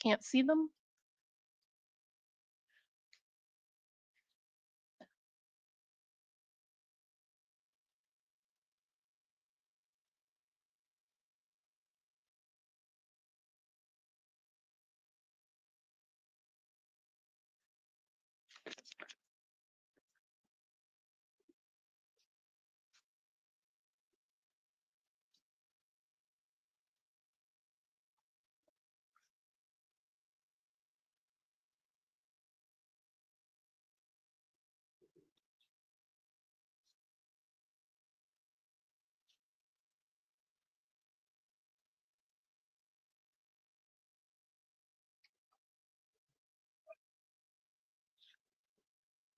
can't see them.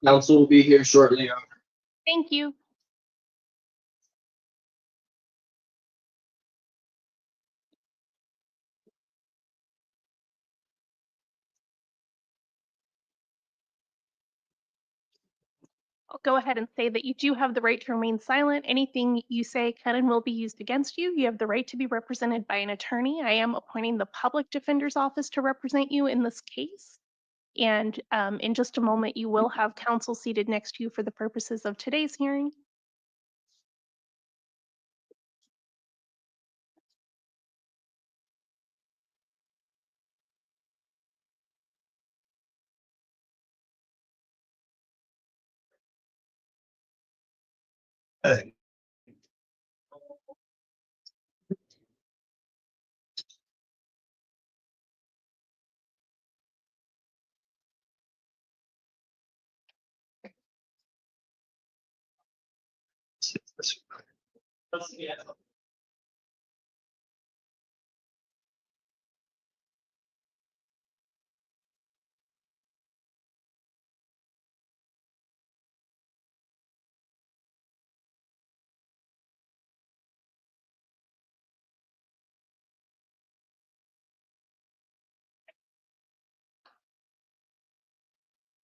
Council will be here shortly. Thank you. I'll go ahead and say that you do have the right to remain silent. Anything you say can and will be used against you. You have the right to be represented by an attorney. I am appointing the public defender's office to represent you in this case. And in just a moment, you will have counsel seated next to you for the purposes of today's hearing. Hey.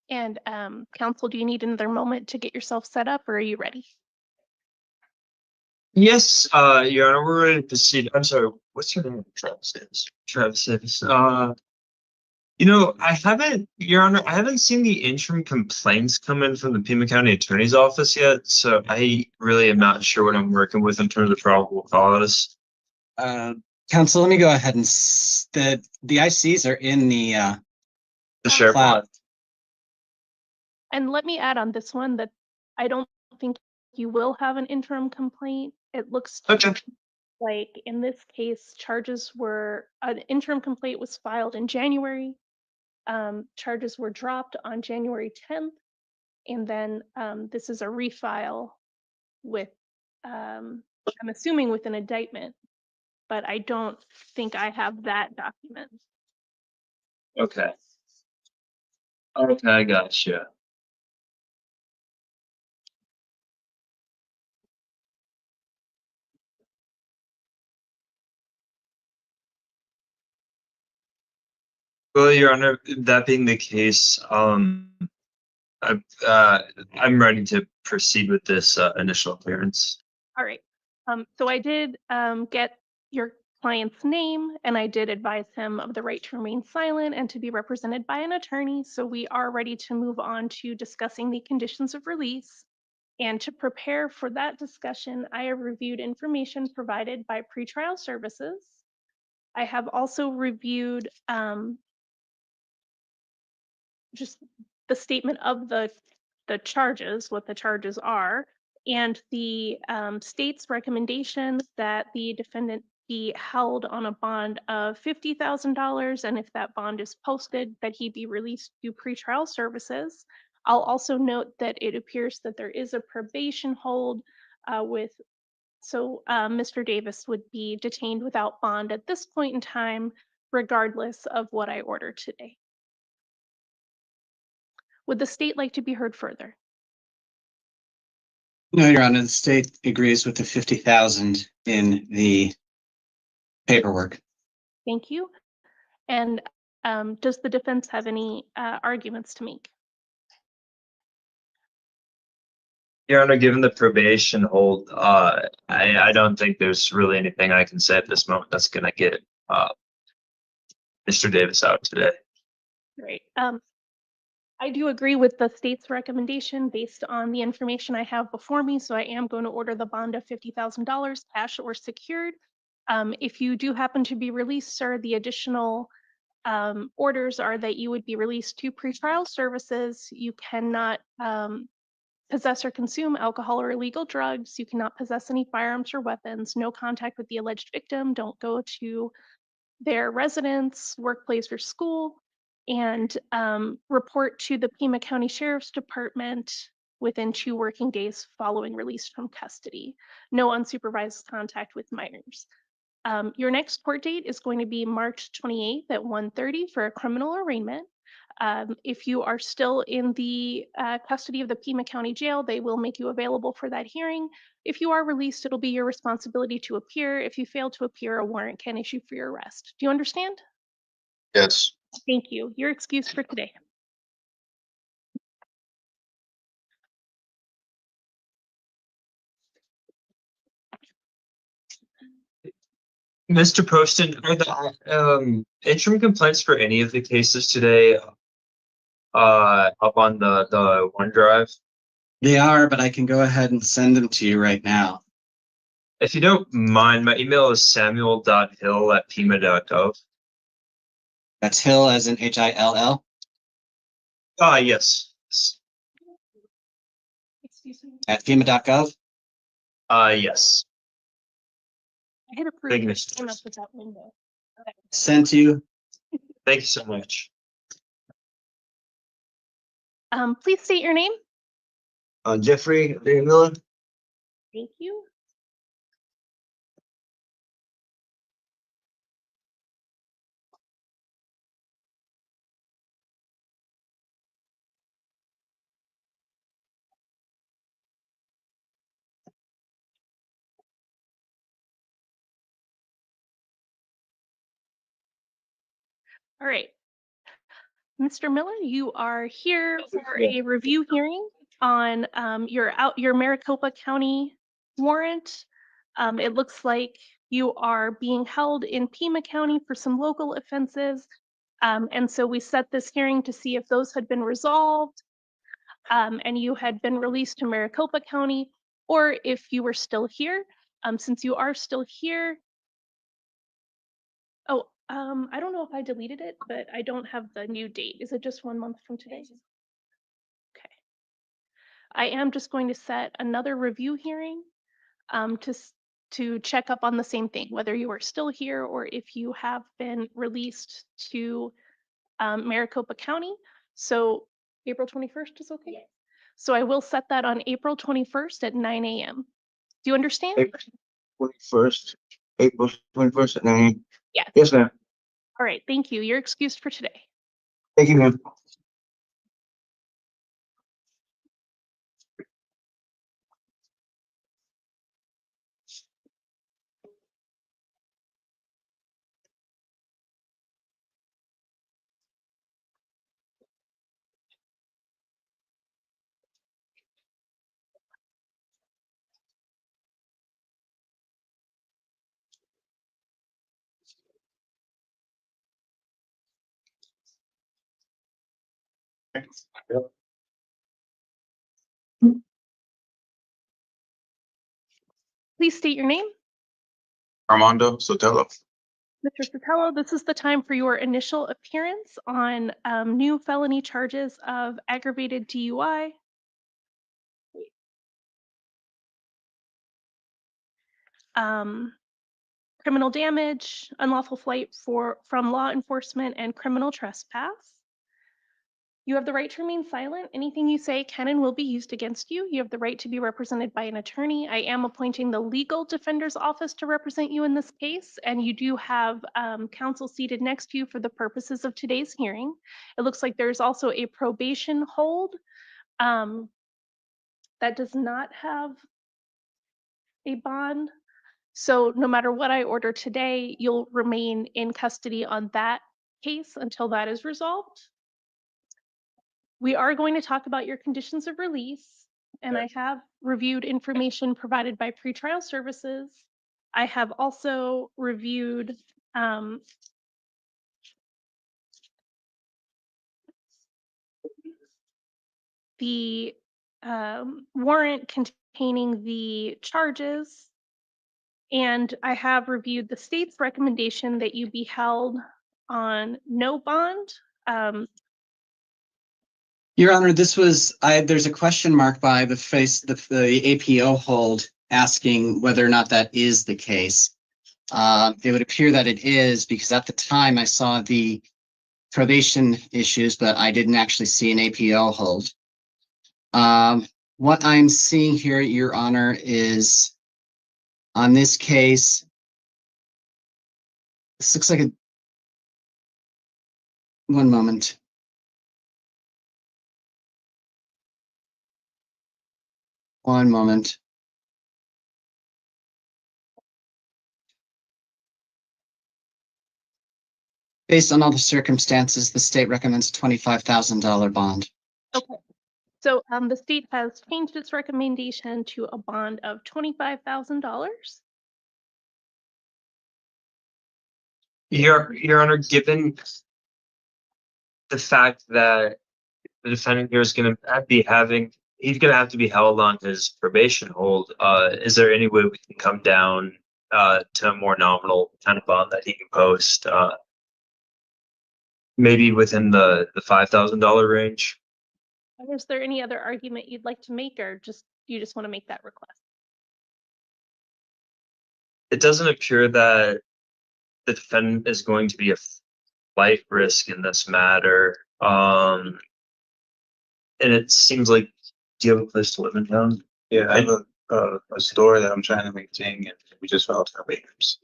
And counsel, do you need another moment to get yourself set up, or are you ready? Yes, Your Honor, we're ready to proceed. I'm sorry, what's your name? Travis is. Travis is. You know, Your Honor, I haven't seen the interim complaints come in from the Pima County Attorney's Office yet, so I really am not sure what I'm working with in terms of probable cause. Counsel, let me go ahead and the ICs are in the sheriff. cloud. And let me add on this one that I don't think you will have an interim complaint. It looks Okay. like in this case, an interim complaint was filed in January. Charges were dropped on January 10th. And then this is a refile with, I'm assuming with an indictment, but I don't think I have that document. Okay. Okay, I gotcha. Well, Your Honor, that being the case, I'm ready to proceed with this initial appearance. All right. So I did get your client's name, and I did advise him of the right to remain silent and to be represented by an attorney. So we are ready to move on to discussing the conditions of release. And to prepare for that discussion, I have reviewed information provided by pretrial services. I have also reviewed just the statement of the charges, what the charges are, and the state's recommendation that the defendant be held on a bond of $50,000, and if that bond is posted, that he be released to pretrial services. I'll also note that it appears that there is a probation hold so Mr. Davis would be detained without bond at this point in time, regardless of what I order today. Would the state like to be heard further? No, Your Honor, the state agrees with the 50,000 in the paperwork. Thank you. And does the defense have any arguments to make? Your Honor, given the probation hold, I don't think there's really anything I can say at this moment that's going to get Mr. Davis out today. Right. I do agree with the state's recommendation based on the information I have before me, so I am going to order the bond of $50,000 cash or secured. If you do happen to be released, sir, the additional orders are that you would be released to pretrial services. You cannot possess or consume alcohol or illegal drugs. You cannot possess any firearms or weapons. No contact with the alleged victim. Don't go to their residence, workplace, or school, and report to the Pima County Sheriff's Department within 2 working days following release from custody. No unsupervised contact with minors. Your next court date is going to be March 28th at 1:30 for a criminal arraignment. If you are still in the custody of the Pima County Jail, they will make you available for that hearing. If you are released, it'll be your responsibility to appear. If you fail to appear, a warrant can issue for your arrest. Do you understand? Yes. Thank you. You're excused for today. Mr. Poston, are the interim complaints for any of the cases today up on the OneDrive? They are, but I can go ahead and send them to you right now. If you don't mind, my email is samuel.hill@pima.gov. That's Hill as in Hill Yes. Excuse me. at FEMA.gov. Yes. I hit approve. Thank you, It Mr. came up Poston. with that window. Okay. Sent to you. Thank you so much. Please state your name. Jeffrey Miller. Thank you. All right. Mr. Miller, you are here for a review hearing on your Maricopa County warrant. It looks like you are being held in Pima County for some local offenses. And so we set this hearing to see if those had been resolved and you had been released to Maricopa County, or if you were still here. Since you are still here, oh, I don't know if I deleted it, but I don't have the new date. Is it just 1 month from today? Okay. I am just going to set another review hearing to check up on the same thing, whether you are still here or if you have been released to Maricopa County. So April 21st is okay? Yes. So I will set that on April 21st at 9 a.m. Do you understand? April 21st. April 21st at 9. Yes. Yes, ma'am. All right, thank you. You're excused for today. Thank you, ma'am. Please state your name. Armando Sotelo. Mr. Satell, this is the time for your initial appearance on new felony charges of aggravated DUI. Criminal damage, unlawful flight from law enforcement, and criminal trespass. You have the right to remain silent. Anything you say can and will be used against you. You have the right to be represented by an attorney. I am appointing the legal defender's office to represent you in this case, and you do have counsel seated next to you for the purposes of today's hearing. It looks like there's also a probation hold that does not have a bond. So no matter what I order today, you'll remain in custody on that case until that is resolved. We are going to talk about your conditions of release, and I have reviewed information provided by pretrial services. I have also reviewed the warrant containing the charges, and I have reviewed the state's recommendation that you be held on no bond. Your Honor, there's a question mark by the APO hold asking whether or not that is the case. It would appear that it is because at the time I saw the probation issues, but I didn't actually see an APO hold. What I'm seeing here, Your Honor, is on this case, this looks like one moment. One moment. Based on all the circumstances, the state recommends a $25,000 bond. Okay. So the state has changed its recommendation to a bond of $25,000. Your Honor, given the fact that the defendant here is going to be he's going to have to be held on his probation hold. Is there any way we can come down to a more nominal kind of bond that he can post? Maybe within the $5,000 range. Is there any other argument you'd like to make, or you just want to make that request? It doesn't appear that the defendant is going to be a life risk in this matter. And it seems like, do you have a place to live in town? Yeah, I have a store that I'm trying to maintain, and we just filed for waivers.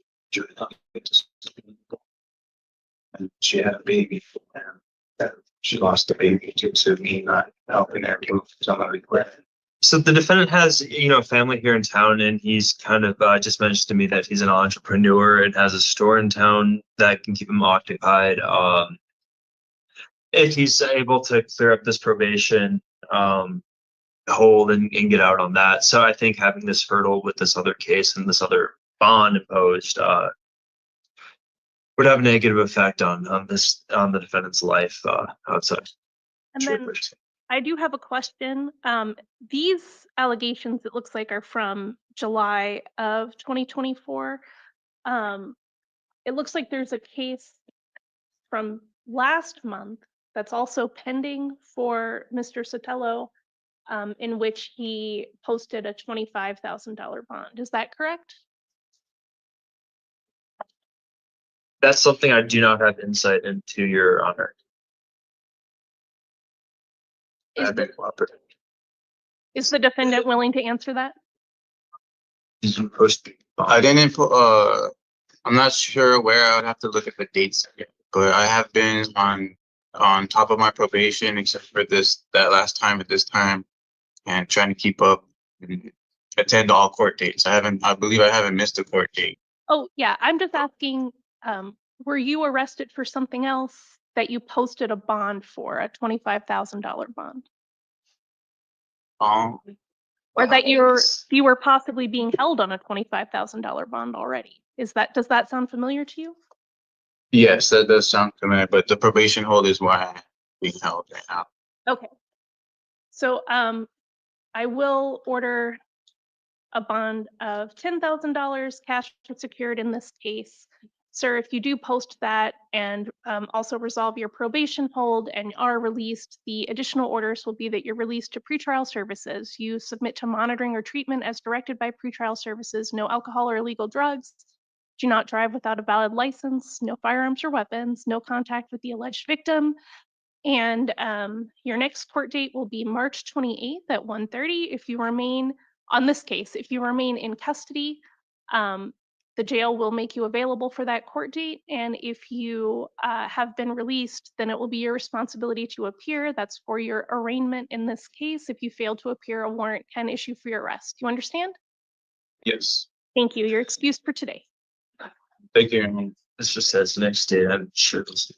And she had a baby, and she lost the baby due to me not helping her move some of the equipment. So the defendant has, family here in town, and he's kind of just mentioned to me that he's an entrepreneur and has a store in town that can keep him occupied. If he's able to clear up this probation hold and get out on that. So I think having this hurdle with this other case and this other bond imposed would have a negative effect on the defendant's life outside. And then I do have a question. These allegations, it looks like, are from July of 2024. It looks like there's a case from last month that's also pending for Mr. Satell, in which he posted a $25,000 bond. Is that correct? That's something I do not have insight into, Your Honor. Is the defendant willing to answer that? I didn't put, I'm not sure where. I would have to look at the dates, but I have been on top of my probation, except for that last time at this time, and trying to keep up and attend all court dates. I believe I haven't missed a court date. Oh, yeah. I'm just asking, were you arrested for something else that you posted a bond for, a $25,000 bond? Or that you were possibly being held on a $25,000 bond already? Does that sound familiar to you? Yes, that does sound familiar, but the probation hold is why I'm being held right now. Okay. So I will order a bond of $10,000 cash and secured in this case. Sir, if you do post that and also resolve your probation hold and are released, the additional orders will be that you're released to pretrial services. You submit to monitoring or treatment as directed by pretrial services, no alcohol or illegal drugs, do not drive without a valid license, no firearms or weapons, no contact with the alleged victim. And your next court date will be March 28th at 1:30. If you remain, on this case, if you remain in custody, the jail will make you available for that court date. And if you have been released, then it will be your responsibility to appear. That's for your arraignment in this case. If you fail to appear, a warrant can issue for your arrest. You understand? Yes. Thank you. You're excused for today. Thank you. This just says the next day. I'm sure there's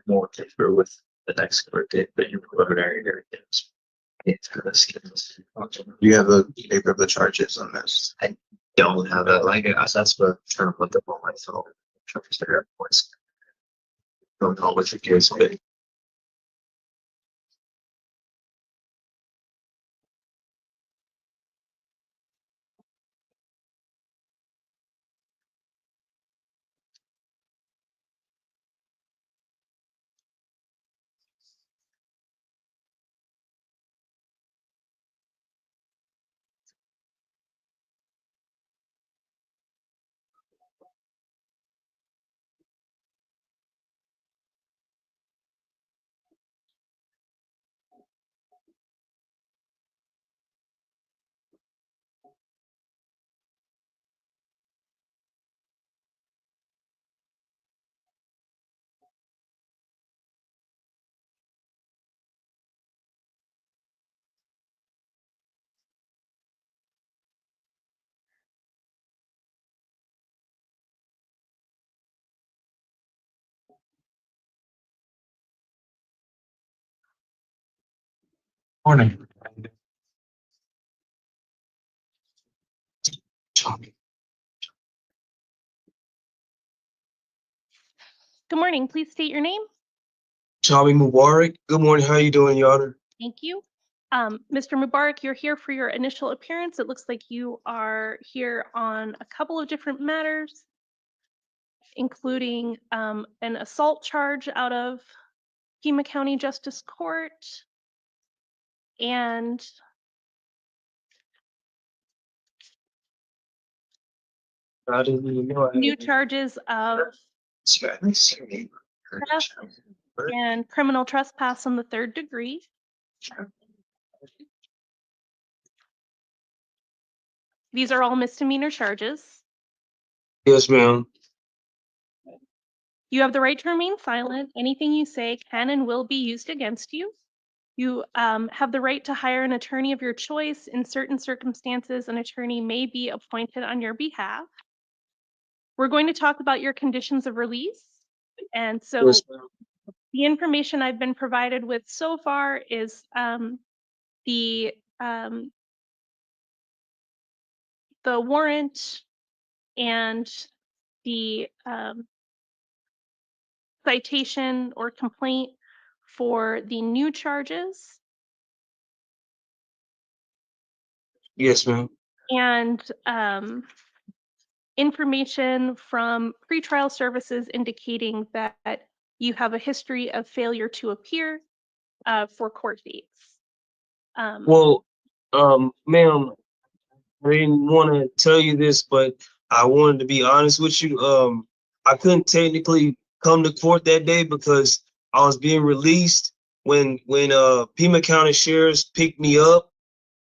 more to through with the next court date, but your preliminary hearing is. You have the paper of the charges on this. I don't have that. Like that's what I'm trying to put them on my phone. Trying to figure out what's going on with the case. But Morning. Good morning. Please state your name. Tommy Mubarak. Good morning. How you doing, Your Honor? Thank you. Mr. Mubarak, you're here for your initial appearance. It looks like you are here on a couple of different matters, including an assault charge out of Pima County Justice Court and I didn't even know. new charges of Sorry, I see your name. theft and criminal trespass in the 3rd degree. These are all misdemeanor charges. Yes, ma'am. You have the right to remain silent. Anything you say can and will be used against you. You have the right to hire an attorney of your choice. In certain circumstances, an attorney may be appointed on your behalf. We're going to talk about your conditions of release. And so Yes, ma'am. the information I've been provided with so far is the warrant and the citation or complaint for the new charges Yes, ma'am. and information from pretrial services indicating that you have a history of failure to appear for court dates. Well, ma'am, I didn't want to tell you this, but I wanted to be honest with you. I couldn't technically come to court that day because I was being released when Pima County Sheriffs picked me up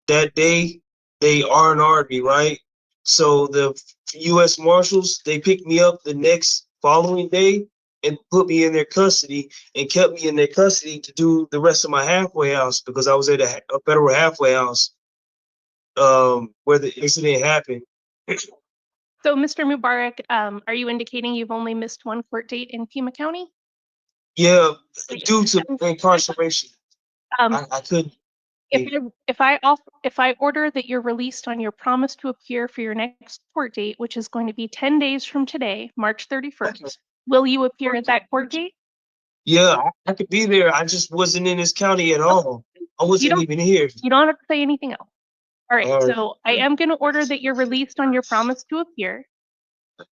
that day. They R&R'd me, right? So the U.S. Marshals, they picked me up the next following day and put me in their custody and kept me in their custody to do the rest of my halfway house because I was at a federal halfway house where the incident happened. So, Mr. Mubarak, are you indicating you've only missed one court date in Pima County? Yeah, due to incarceration. Um, I couldn't. If I order that you're released on your promise to appear for your next court date, which is going to be 10 days from today, March 31st, Okay. will you appear at that court date? Yeah, I could be there. I just wasn't in this county at all. I wasn't don't- even here. You don't have to say anything else. All right, All right. so I am going to order that you're released on your promise to appear.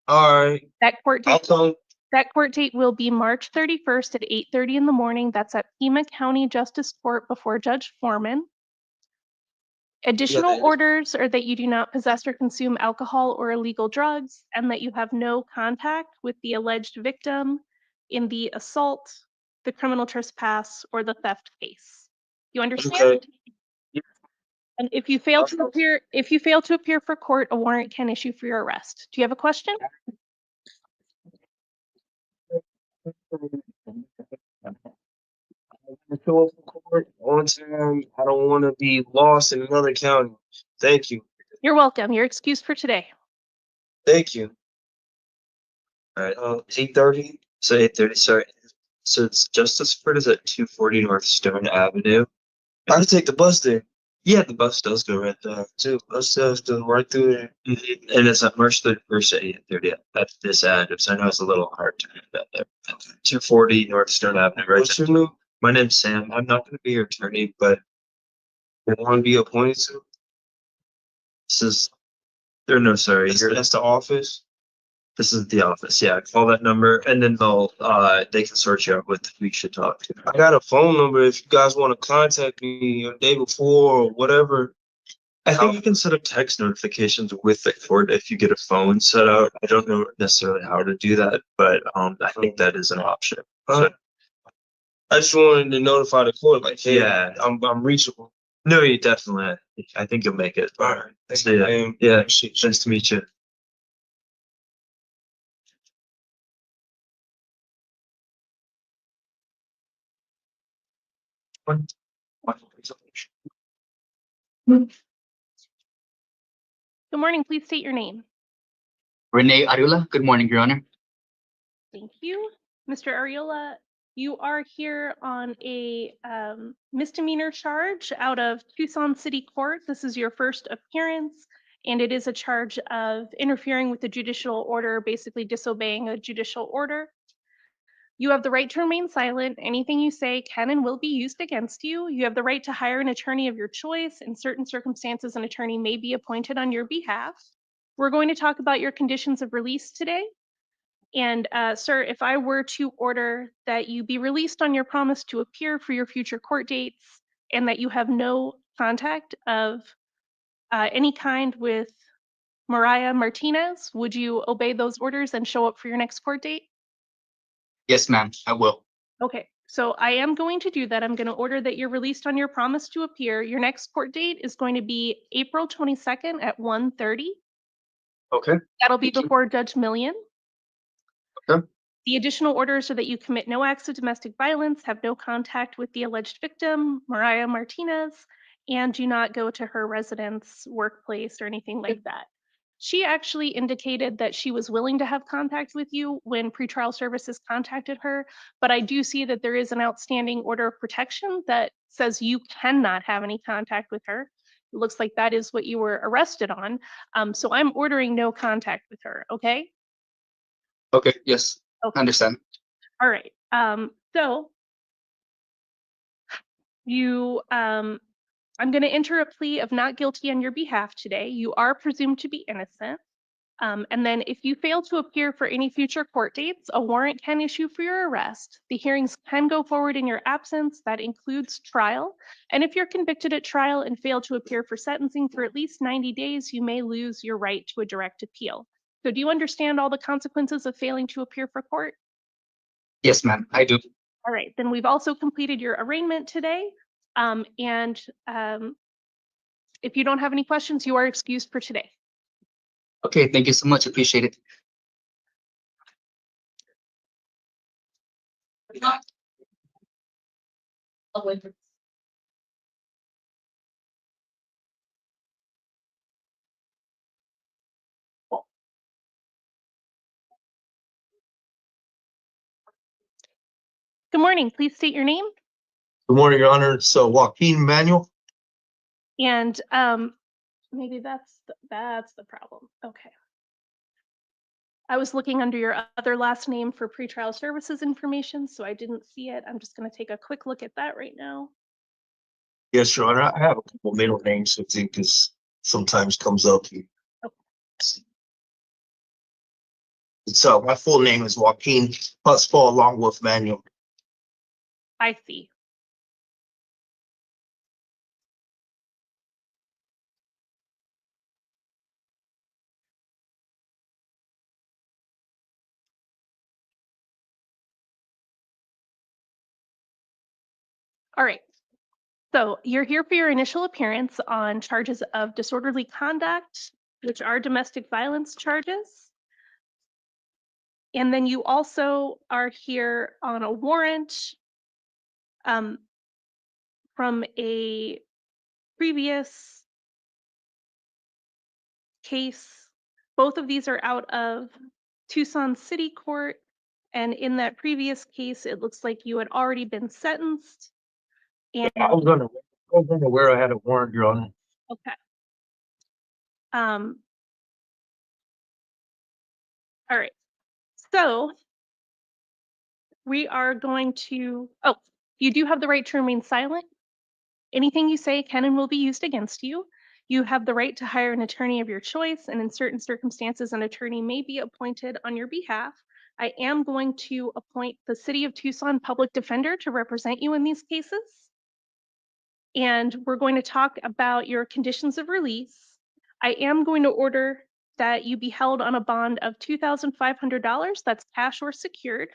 All right. That court I'll date come. That court date will be March 31st at 8:30 in the morning. That's at Pima County Justice Court before Judge Foreman. Additional orders are that you do not possess or consume alcohol or illegal drugs, and that you have no contact with the alleged victim in the assault, the criminal trespass, or the theft case. You understand? Okay. And if you fail to appear for court, a warrant can issue for your arrest. Do you have a question? To show up for court on time. I don't want to be lost in another county. Thank you. You're welcome. You're excused for today. Thank you. All right. 8:30. So 8:30. Sorry. So it's Justice Court is at 240 North Stone Avenue. I can take the bus there. Yeah, the bus does go right there. Too. Bus does go right through there. And it's at March 31st at 8:30 at this address. I know it's a little hard to get that there. 240 North Stone Avenue, right? What's your name? My name's Sam. I'm not going to be your attorney, but You want to be appointed to? this is, there no, sorry. That's the office. This is the office. Yeah, call that number and then they can sort you out with who you should talk to. I got a phone number if you guys want to contact me a day before or whatever. I think you can set up text notifications with the court if you get a phone set out. I don't know necessarily how to do that, but I think that is an option. So, I just wanted to notify the court, like, hey, yeah, I'm reachable. no, you definitely. I think you'll make it. All right. Thank So, you, yeah, man. yeah. Appreciate you. Nice to meet you. Good morning. Please state your name. Arola, good morning, Your Honor. Thank you. Mr. Arola, You are here on a misdemeanor charge out of Tucson City Court. This is your first appearance, and it is a charge of interfering with the judicial order, basically disobeying a judicial order. You have the right to remain silent. Anything you say can and will be used against you. You have the right to hire an attorney of your choice. In certain circumstances, an attorney may be appointed on your behalf. We're going to talk about your conditions of release today. And sir, if I were to order that you be released on your promise to appear for your future court dates and that you have no contact of any kind with Mariah Martinez, would you obey those orders and show up for your next court date? Yes, ma'am, I will. Okay, so I am going to do that. I'm going to order that you're released on your promise to appear. Your next court date is going to be April 22nd at 1:30. Okay. That'll be before Judge Million. Okay. The additional orders are that you commit no acts of domestic violence, have no contact with the alleged victim, Mariah Martinez, and do not go to her residence, workplace, or anything like that. She actually indicated that she was willing to have contact with you when pretrial services contacted her, but I do see that there is an outstanding order of protection that says you cannot have any contact with her. It looks like that is what you were arrested on. So I'm ordering no contact with her, okay? Okay, yes, Okay. understand. All right. So you, I'm going to enter a plea of not guilty on your behalf today. You are presumed to be innocent. And then if you fail to appear for any future court dates, a warrant can issue for your arrest. The hearings can go forward in your absence. That includes trial. And if you're convicted at trial and fail to appear for sentencing for at least 90 days, you may lose your right to a direct appeal. So do you understand all the consequences of failing to appear for court? Yes, ma'am, I do. All right, then we've also completed your arraignment today. If you don't have any questions, you are excused for today. Okay, thank you so much, appreciate it. Good morning, please state your name. Good morning, Your Honor. It's Joaquin Manuel. And maybe that's the problem. Okay. I was looking under your other last name for pretrial services information, so I didn't see it. I'm just going to take a quick look at that right now. Yes, Your Honor. I have a couple middle names. I think this sometimes comes up. It's my full name is Joaquin Pascal along with Manuel. I see. All right. So you're here for your initial appearance on charges of disorderly conduct, which are domestic violence charges. And then you also are here on a warrant from a previous case. Both of these are out of Tucson City Court. And in that previous case, it looks like you had already been sentenced. And I was unaware I had a warrant, Your Honor. okay. All right. So we are going to, you do have the right to remain silent. Anything you say can and will be used against you. You have the right to hire an attorney of your choice, and in certain circumstances, an attorney may be appointed on your behalf. I am going to appoint the City of Tucson Public Defender to represent you in these cases. And we're going to talk about your conditions of release. I am going to order that you be held on a bond of $2,500, that's cash or secured,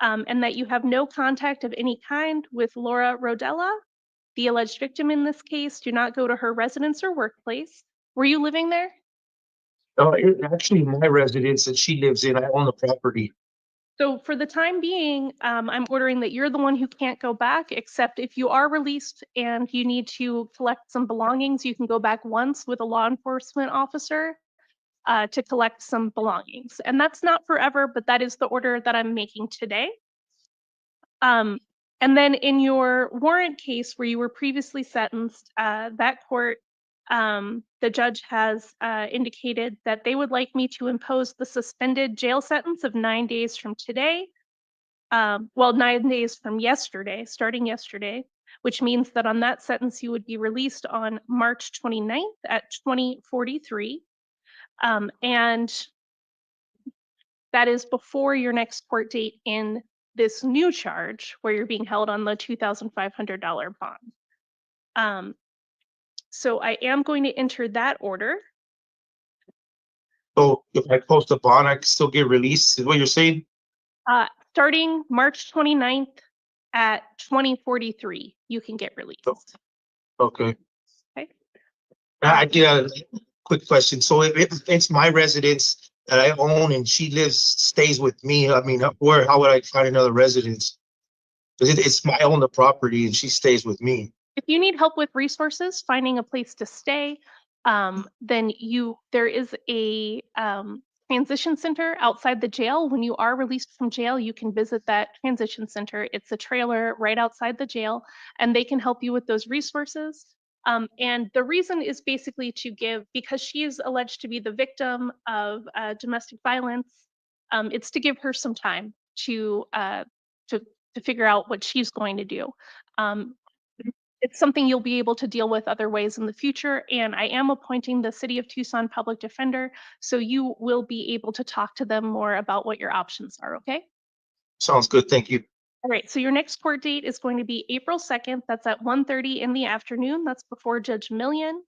and that you have no contact of any kind with Laura Rodella, the alleged victim in this case. Do not go to her residence or workplace. Were you living there? It's actually my residence that she lives in. I own the property. So for the time being, I'm ordering that you're the one who can't go back, except if you are released and you need to collect some belongings, you can go back once with a law enforcement officer to collect some belongings. And that's not forever, but that is the order that I'm making today. And then in your warrant case where you were previously sentenced, that court, the judge has indicated that they would like me to impose the suspended jail sentence of 9 days from today. Well, 9 days from yesterday, starting yesterday, which means that on that sentence you would be released on March 29th at 2043. And that is before your next court date in this new charge where you're being held on the $2,500 bond. So I am going to enter that order. So if I post a bond, I can still get released, is what you're saying? Starting March 29th at 2043, you can get released. Okay. Okay. I get a quick question. So if it's my residence that I own and she stays with me, I mean, how would I find another residence? Because I own the property and she stays with me. If you need help with resources, finding a place to stay, then there is a transition center outside the jail. When you are released from jail, you can visit that transition center. It's a trailer right outside the jail, and they can help you with those resources. And the reason is basically because she is alleged to be the victim of domestic violence, it's to give her some time to figure out what she's going to do. It's something you'll be able to deal with other ways in the future, and I am appointing the City of Tucson Public Defender, so you will be able to talk to them more about what your options are, okay? Sounds good, thank you. All right, so your next court date is going to be April 2nd. That's at 1:30 in the afternoon. That's before Judge Million,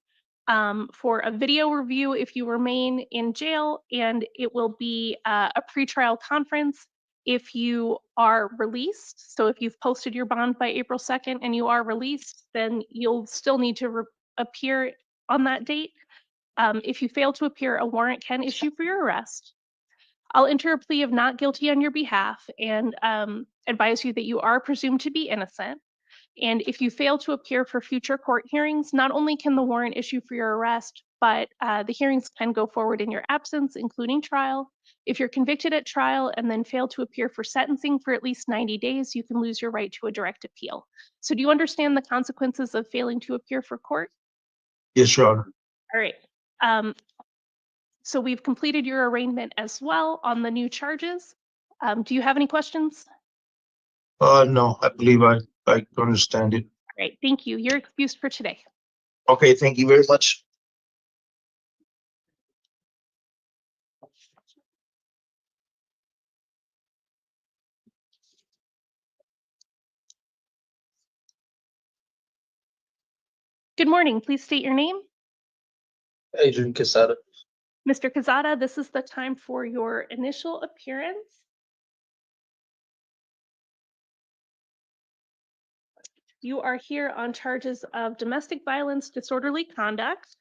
for a video review if you remain in jail, and it will be a pretrial conference if you are released. So if you've posted your bond by April 2nd and you are released, then you'll still need to appear on that date. If you fail to appear, a warrant can issue for your arrest. I'll enter a plea of not guilty on your behalf and advise you that you are presumed to be innocent. And if you fail to appear for future court hearings, not only can the warrant issue for your arrest, but the hearings can go forward in your absence, including trial. If you're convicted at trial and then fail to appear for sentencing for at least 90 days, you can lose your right to a direct appeal. So do you understand the consequences of failing to appear for court? Yes, Your Honor. All right. So we've completed your arraignment as well on the new charges. Do you have any questions? No, I believe I understand it. All right, thank you. You're excused for today. Okay, thank you very much. Good morning. Please state your name. Adrian Cassada. Mr. Cassada, this is the time for your initial appearance. You are here on charges of domestic violence, disorderly conduct.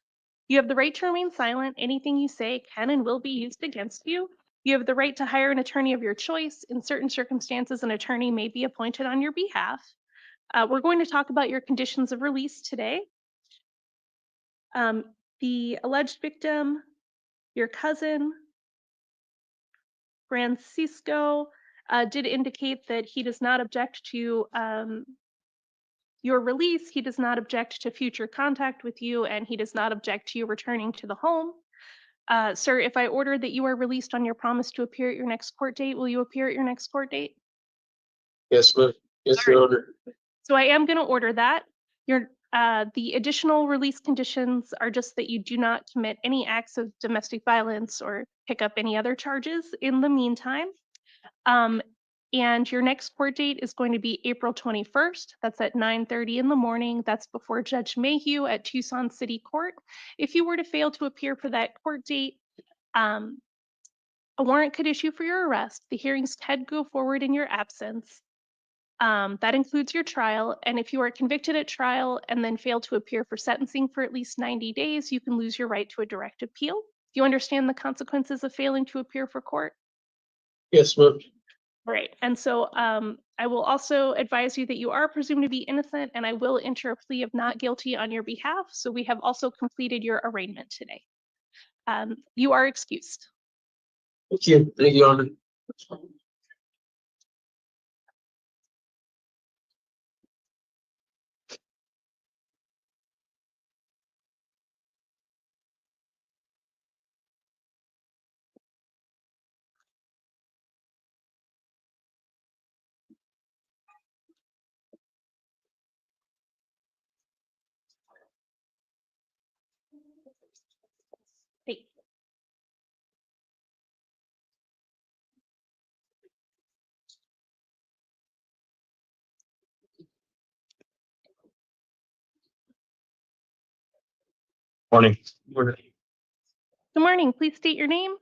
You have the right to remain silent. Anything you say can and will be used against you. You have the right to hire an attorney of your choice. In certain circumstances, an attorney may be appointed on your behalf. We're going to talk about your conditions of release today. The alleged victim, your cousin, Francisco, did indicate that he does not object to your release. He does not object to future contact with you, and he does not object to you returning to the home. Sir, if I order that you are released on your promise to appear at your next court date, will you appear at your next court date? Yes, ma'am. Yes, Your Honor. So I am going to order that. The additional release conditions are just that you do not commit any acts of domestic violence or pick up any other charges in the meantime. And your next court date is going to be April 21st. That's at 9:30 in the morning. That's before Judge Mayhew at Tucson City Court. If you were to fail to appear for that court date, a warrant could issue for your arrest. The hearings can go forward in your absence. That includes your trial. And if you are convicted at trial and then fail to appear for sentencing for at least 90 days, you can lose your right to a direct appeal. Do you understand the consequences of failing to appear for court? Yes, ma'am. Right. And so I will also advise you that you are presumed to be innocent, and I will enter a plea of not guilty on your behalf. So we have also completed your arraignment today. You are excused. Thank you. Thank you, Your Honor. Morning. Good morning. Please state your name.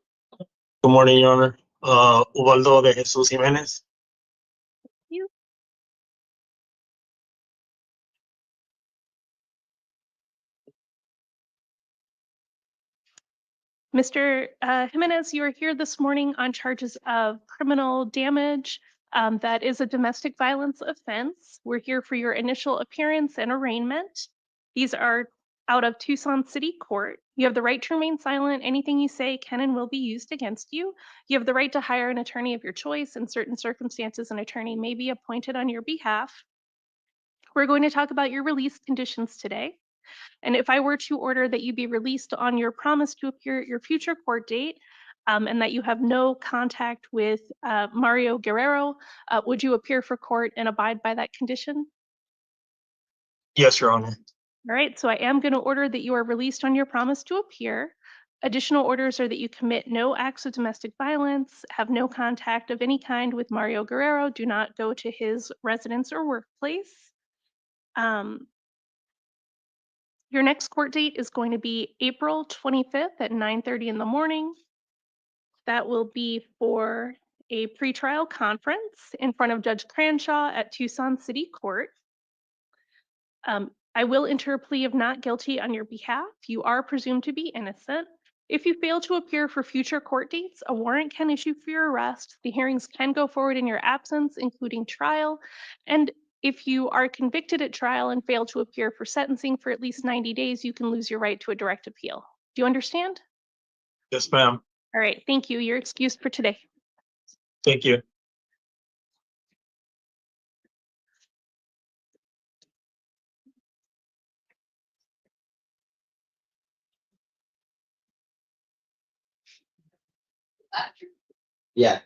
Good morning, Your Honor. Ubaldo de Jesus Jimenez. You. Mr. Jimenez, you are here this morning on charges of criminal damage. That is a domestic violence offense. We're here for your initial appearance and arraignment. These are out of Tucson City Court. You have the right to remain silent. Anything you say can and will be used against you. You have the right to hire an attorney of your choice. In certain circumstances, an attorney may be appointed on your behalf. We're going to talk about your release conditions today. And if I were to order that you be released on your promise to appear at your future court date, and that you have no contact with Mario Guerrero, would you appear for court and abide by that condition? Yes, Your Honor. All right, so I am going to order that you are released on your promise to appear. Additional orders are that you commit no acts of domestic violence, have no contact of any kind with Mario Guerrero, do not go to his residence or workplace. Your next court date is going to be April 25th at 9:30 in the morning. That will be for a pretrial conference in front of Judge Cranshaw at Tucson City Court. I will enter a plea of not guilty on your behalf. You are presumed to be innocent. If you fail to appear for future court dates, a warrant can issue for your arrest. The hearings can go forward in your absence, including trial. And if you are convicted at trial and fail to appear for sentencing for at least 90 days, you can lose your right to a direct appeal. Do you understand? Yes, ma'am. All right, thank you. You're excused for today. Thank you. Yeah.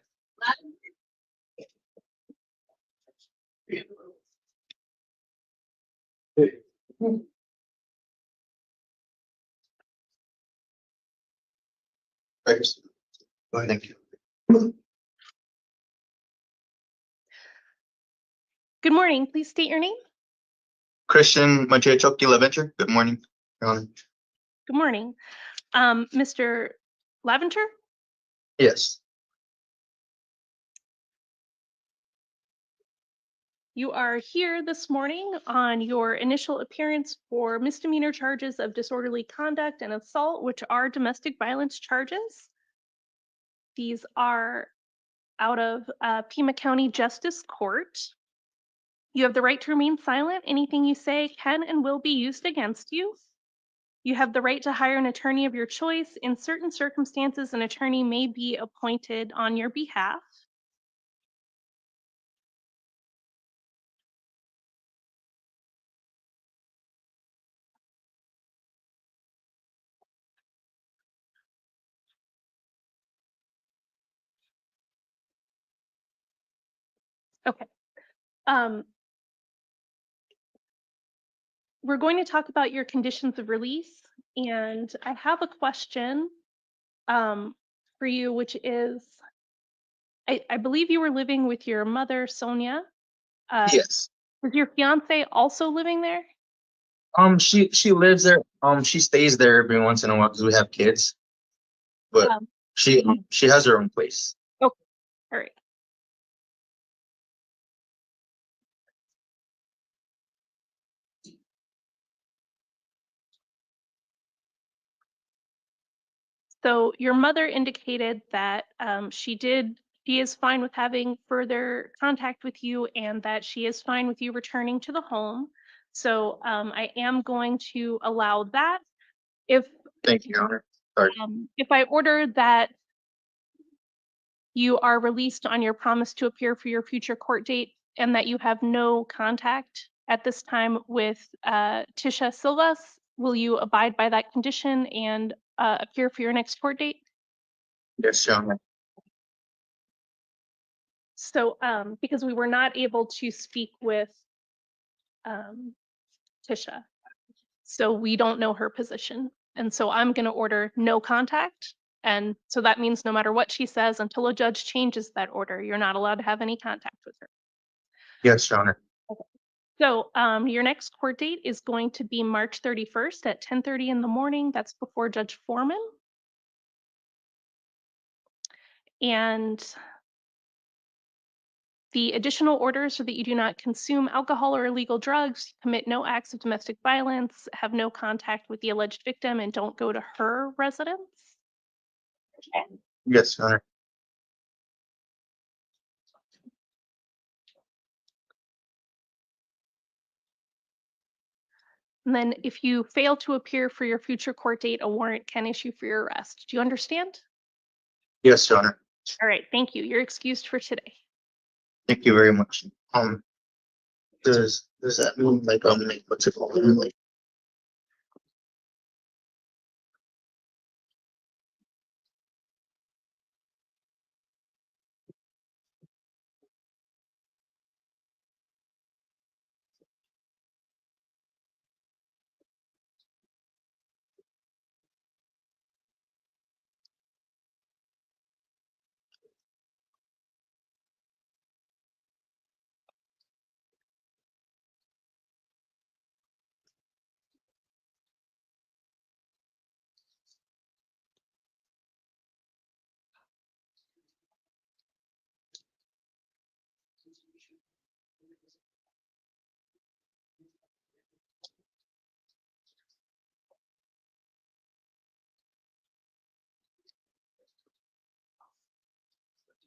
Thank you. Good morning. Please state your name. Christian Machechoki Laventure. Good morning, Your Honor. Good morning. Mr. Laventure? Yes. You are here this morning on your initial appearance for misdemeanor charges of disorderly conduct and assault, which are domestic violence charges. These are out of Pima County Justice Court. You have the right to remain silent. Anything you say can and will be used against you. You have the right to hire an attorney of your choice. In certain circumstances, an attorney may be appointed on your behalf. Okay. We're going to talk about your conditions of release, and I have a question for you, which is, I believe you were living with your mother, Sonia. Yes. Was your fiance also living there? She lives there. She stays there every once in a while because we have kids. But Um, she has her own place. Okay, all right. So your mother indicated that she is fine with having further contact with you and that she is fine with you returning to the home. So I am going to allow that. Thank you, Your Honor. Sorry. If I order that you are released on your promise to appear for your future court date and that you have no contact at this time with Tisha Silvas, will you abide by that condition and appear for your next court date? Yes, Your Honor. So because we were not able to speak with Tisha, so we don't know her position. And so I'm going to order no contact. And so that means no matter what she says, until a judge changes that order, you're not allowed to have any contact with her. Yes, Your Honor. So your next court date is going to be March 31st at 10:30 in the morning. That's before Judge Foreman. And the additional orders are that you do not consume alcohol or illegal drugs, commit no acts of domestic violence, have no contact with the alleged victim, and don't go to her residence. Yes, Your Honor. And then if you fail to appear for your future court date, a warrant can issue for your arrest. Do you understand? Yes, Your Honor. All right, thank you. You're excused for today. Thank you very much. Does that mean like what's it called?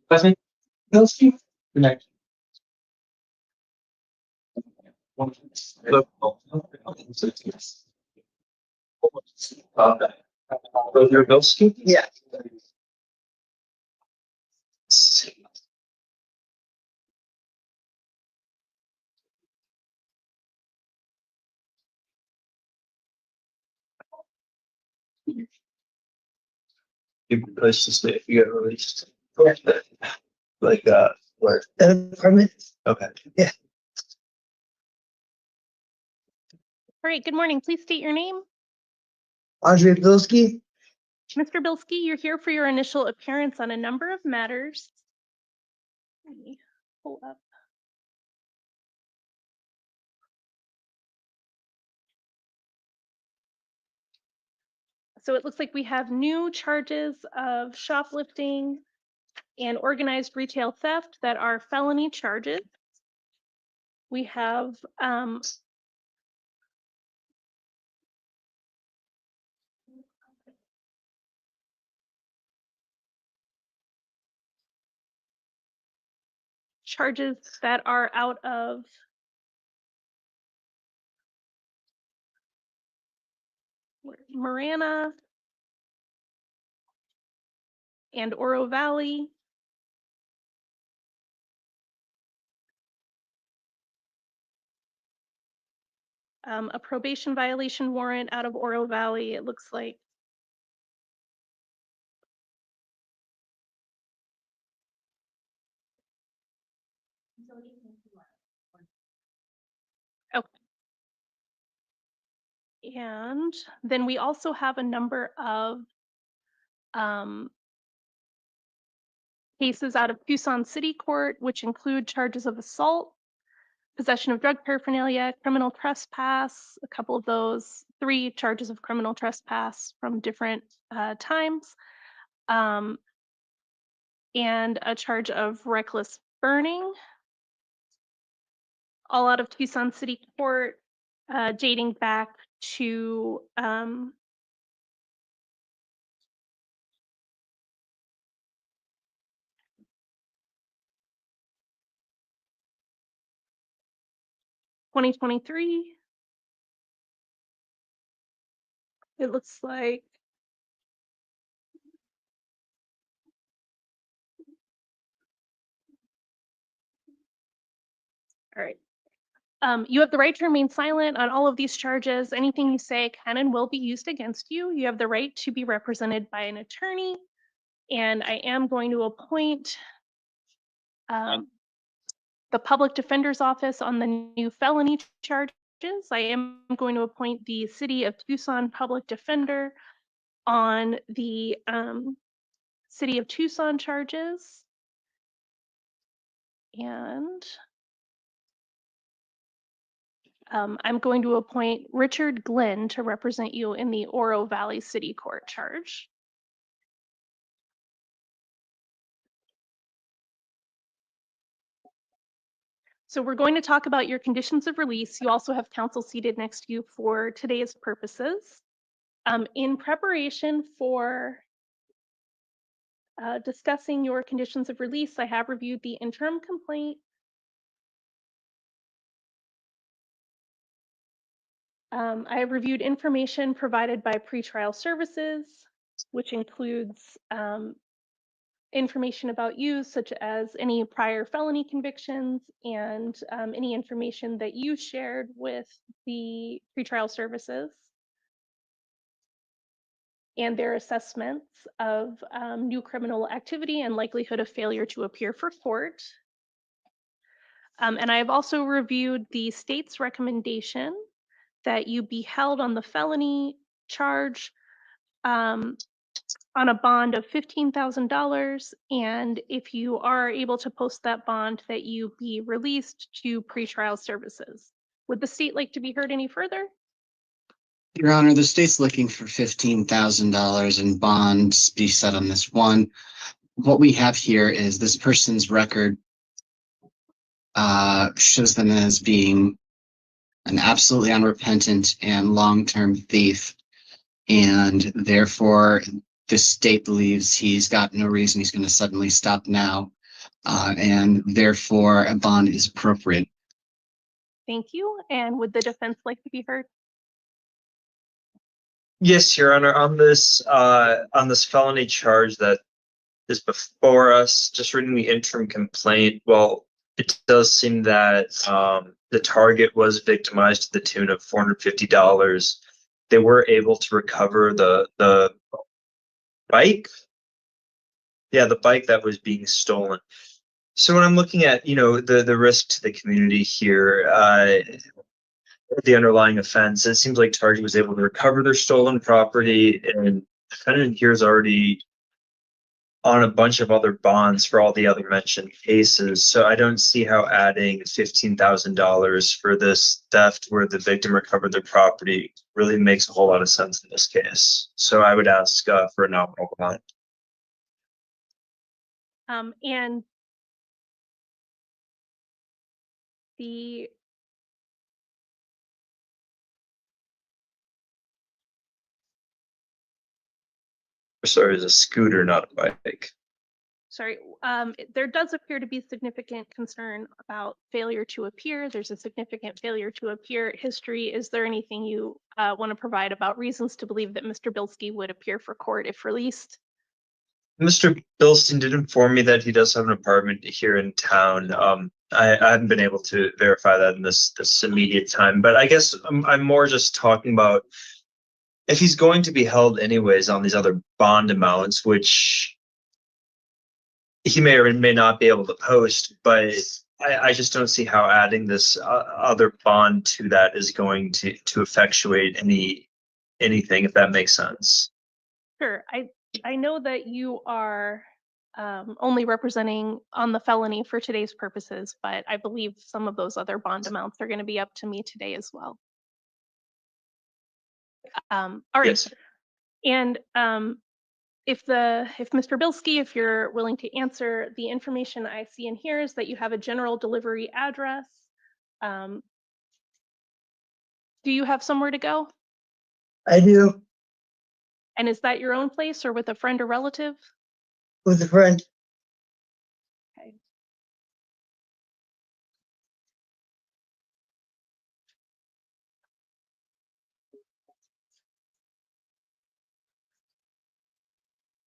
Like, Bilsky? Good night. Your Bilsky? Yeah. Good place to stay if you get released. Like, where? Apartment? Okay. All right, good morning. Please state your name. Andre Bilsky? Mr. Bilsky, you're here for your initial appearance on a number of matters. Let me pull up. So it looks like we have new charges of shoplifting and organized retail theft that are felony charges. We have charges that are out of Marana and Oro Valley. A probation violation warrant out of Oro Valley, it looks like. Okay. And then we also have a number of cases out of Tucson City Court, which include charges of assault, possession of drug paraphernalia, criminal trespass, a couple of those, 3 charges of criminal trespass from different times, and a charge of reckless burning, all out of Tucson City Court, dating back to 2023. It looks like all right. You have the right to remain silent on all of these charges. Anything you say can and will be used against you. You have the right to be represented by an attorney, and I am going to appoint the public defender's office on the new felony charges. I am going to appoint the City of Tucson public defender on the City of Tucson charges. And I'm going to appoint Richard Glenn to represent you in the Oro Valley City Court charge. So we're going to talk about your conditions of release. You also have counsel seated next to you for today's purposes. In preparation for discussing your conditions of release, I have reviewed the interim complaint. I have reviewed information provided by pretrial services, which includes information about you, such as any prior felony convictions and any information that you shared with the pretrial services and their assessments of new criminal activity and likelihood of failure to appear for court. And I have also reviewed the state's recommendation that you be held on the felony charge on a bond of $15,000, and if you are able to post that bond, that you be released to pretrial services. Would the state like to be heard any further? Your Honor, the state's looking for $15,000 in bonds be set on this one. What we have here is this person's record shows them as being an absolutely unrepentant and long-term thief, and therefore the state believes he's got no reason he's going to suddenly stop now, and therefore a bond is appropriate. Thank you. And would the defense like to be heard? Yes, Your Honor, on this felony charge that is before us, just reading the interim complaint, well, it does seem that the target was victimized to the tune of $450. They were able to recover the bike. Yeah, the bike that was being stolen. So when I'm looking at, the risk to the community here, the underlying offense, it seems like Target was able to recover their stolen property, and the defendant here is already on a bunch of other bonds for all the other mentioned cases. So I don't see how adding $15,000 for this theft where the victim recovered their property really makes a whole lot of sense in this case. So I would ask for a nominal bond. And the Sorry, it's a scooter, not a bike. sorry, there does appear to be significant concern about failure to appear. There's a significant failure to appear history. Is there anything you want to provide about reasons to believe that Mr. Bilsky would appear for court if released? Mr. Bilston did inform me that he does have an apartment here in town. I haven't been able to verify that in this immediate time, but I guess I'm more just talking about if he's going to be held anyways on these other bond amounts, which he may or may not be able to post, but I just don't see how adding this other bond to that is going to effectuate anything, if that makes sense. Sure. I know that you are only representing on the felony for today's purposes, but I believe some of those other bond amounts are going to be up to me today as well. All right. Yes. And if Mr. Bilsky, if you're willing to answer, the information I see in here is that you have a general delivery address. Do you have somewhere to go? I do, And is that your own place or with a friend or relative? with a friend. Okay.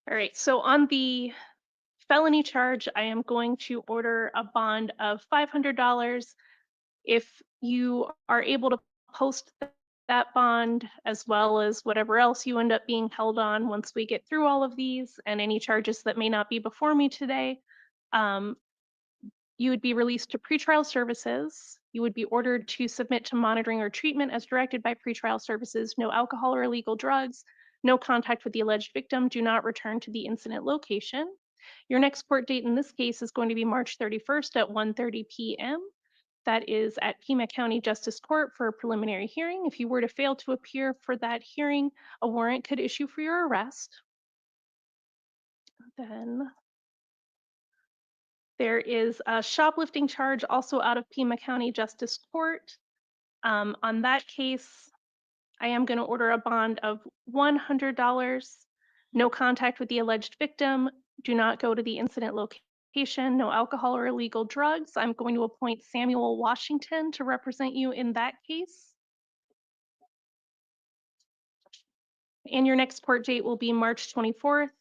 All right, so on the felony charge, I am going to order a bond of $500. If you are able to post that bond, as well as whatever else you end up being held on once we get through all of these and any charges that may not be before me today, you would be released to pretrial services. You would be ordered to submit to monitoring or treatment as directed by pretrial services. No alcohol or illegal drugs, no contact with the alleged victim. Do not return to the incident location. Your next court date in this case is going to be March 31st at 1:30 p.m. that is at Pima County Justice Court for a preliminary hearing. If you were to fail to appear for that hearing, a warrant could issue for your arrest. Then there is a shoplifting charge also out of Pima County Justice Court. On that case, I am going to order a bond of $100. No contact with the alleged victim. Do not go to the incident location. No alcohol or illegal drugs. I'm going to appoint Samuel Washington to represent you in that case. And your next court date will be March 24th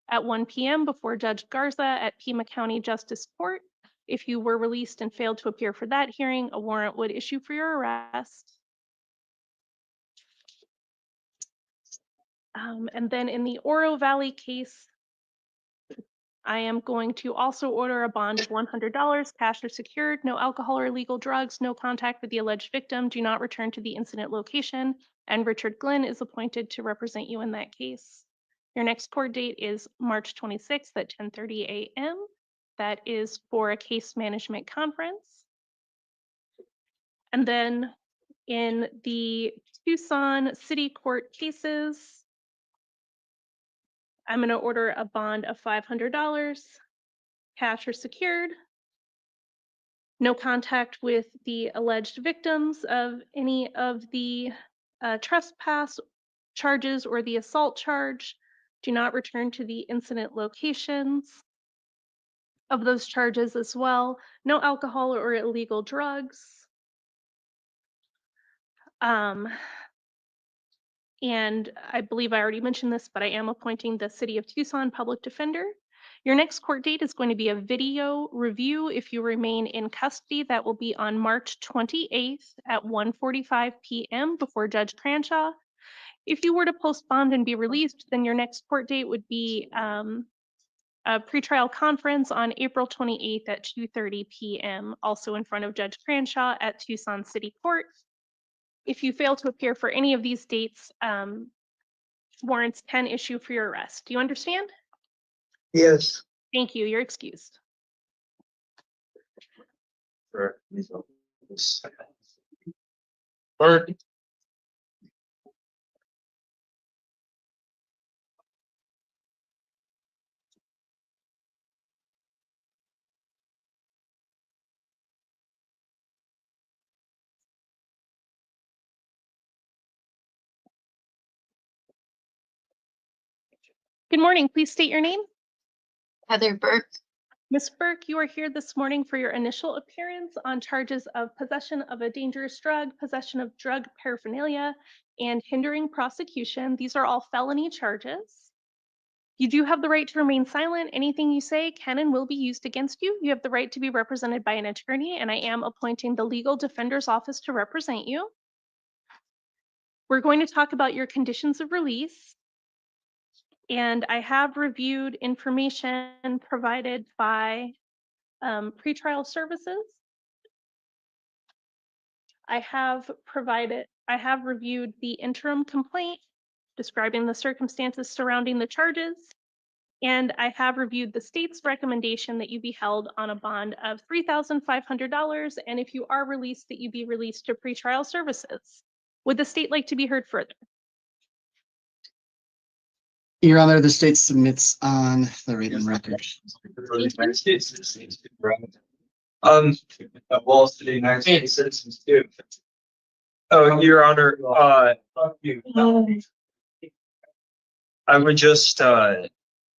at 1 p.m. before Judge Garza at Pima County Justice Court. If you were released and failed to appear for that hearing, a warrant would issue for your arrest. And then in the Oro Valley case, I am going to also order a bond of $100, cash or secured, no alcohol or illegal drugs, no contact with the alleged victim, do not return to the incident location, and Richard Glenn is appointed to represent you in that case. Your next court date is March 26th at 10:30 a.m. That is for a case management conference. And then in the Tucson City Court cases, I'm going to order a bond of $500, cash or secured, no contact with the alleged victims of any of the trespass charges or the assault charge. Do not return to the incident locations of those charges as well. No alcohol or illegal drugs. And I believe I already mentioned this, but I am appointing the City of Tucson Public Defender. Your next court date is going to be a video review if you remain in custody. That will be on March 28th at 1:45 p.m. before Judge Cranshaw. If you were to post bond and be released, then your next court date would be a pretrial conference on April 28th at 2:30 p.m. also in front of Judge Cranshaw at Tucson City Court. If you fail to appear for any of these dates, warrants can issue for your arrest. Do you understand? Yes. Thank you. You're excused. Burke. Good morning. Please state your name. Heather Burke. Ms. Burke, you are here this morning for your initial appearance on charges of possession of a dangerous drug, possession of drug paraphernalia, and hindering prosecution. These are all felony charges. You do have the right to remain silent. Anything you say can and will be used against you. You have the right to be represented by an attorney, and I am appointing the Legal Defender's Office to represent you. We're going to talk about your conditions of release. And I have reviewed information provided by pretrial services. I have reviewed the interim complaint describing the circumstances surrounding the charges. And I have reviewed the state's recommendation that you be held on a bond of $3,500. And if you are released, that you be released to pretrial services. Would the state like to be heard further? Your Honor, the state submits on the written record. Well, to the United States citizens too. Oh, Your Honor, I would just add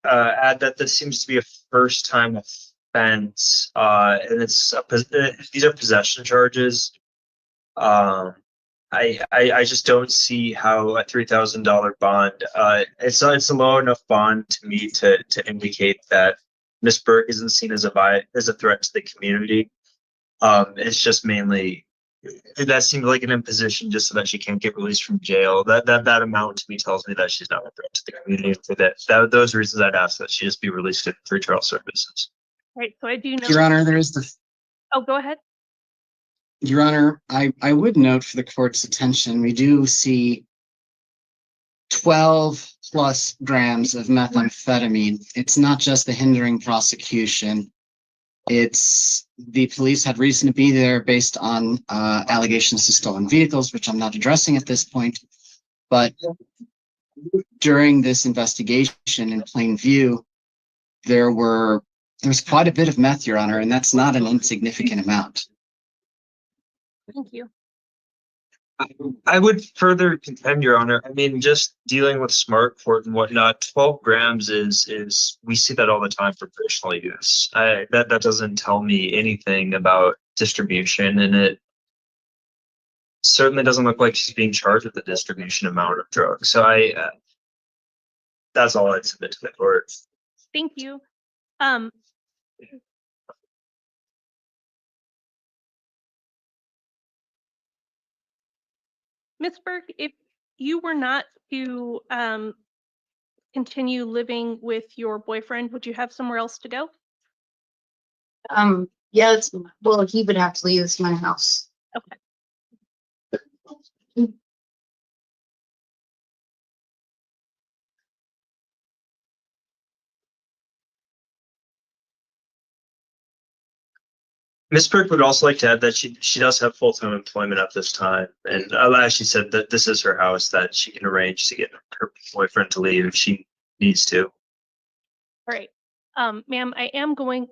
that this seems to be a first time offense, and these are possession charges. I just don't see how a $3,000 bond. It's a low enough bond to me to indicate that Ms. Burke isn't seen as a threat to the community. It's just mainly that seemed like an imposition just so that she can't get released from jail. That amount to me tells me that she's not a threat to the community. For those reasons, I'd ask that she just be released to pretrial services. Right. So I do know. Your Honor, there is the. Oh, go ahead. Your Honor, I would note for the court's attention, we do see 12 plus grams of methamphetamine. It's not just the hindering prosecution. The police had reason to be there based on allegations of stolen vehicles, which I'm not addressing at this point. But during this investigation in plain view, there's quite a bit of meth, Your Honor, and that's not an insignificant amount. Thank you. I would further contend, Your Honor. I mean, just dealing with smart court and whatnot, 12 grams is we see that all the time for personal use. That doesn't tell me anything about distribution, and it certainly doesn't look like she's being charged with the distribution amount of drugs. So that's all I'd submit to the court. Thank you. Ms. Burke, if you were not to continue living with your boyfriend, would you have somewhere else to go? Yeah, well, he would have to leave. It's my house. Okay. Ms. Burke would also like to add that she does have full-time employment at this time, and as she said, that this is her house, that she can arrange to get her boyfriend to leave if she needs to. All right. Ma'am, I am going,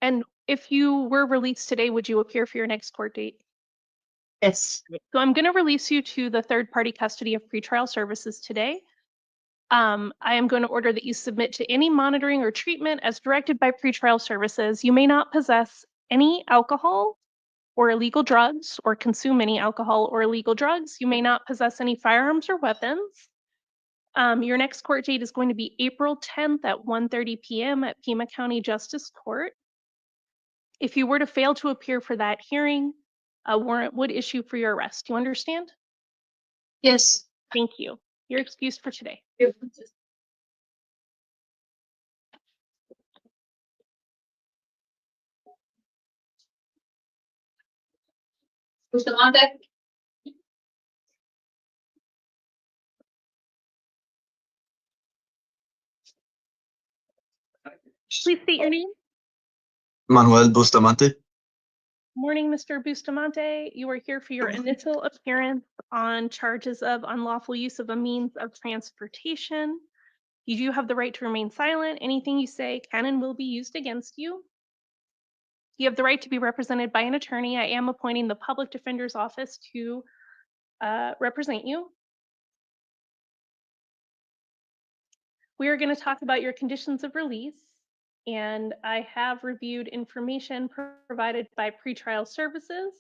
and if you were released today, would you appear for your next court date? Yes. So I'm going to release you to the third-party custody of pretrial services today. I am going to order that you submit to any monitoring or treatment as directed by pretrial services. You may not possess any alcohol or illegal drugs or consume any alcohol or illegal drugs. You may not possess any firearms or weapons. Your next court date is going to be April 10th at 1:30 p.m. at Pima County Justice Court. If you were to fail to appear for that hearing, a warrant would issue for your arrest. Do you understand? Yes. Thank you. You're excused for today. Bustamante? Please state your name. Manuel Bustamante. Morning, Mr. Bustamante. You are here for your initial appearance on charges of unlawful use of a means of transportation. You do have the right to remain silent. Anything you say can and will be used against you. You have the right to be represented by an attorney. I am appointing the public defender's office to represent you. We are going to talk about your conditions of release, and I have reviewed information provided by pretrial services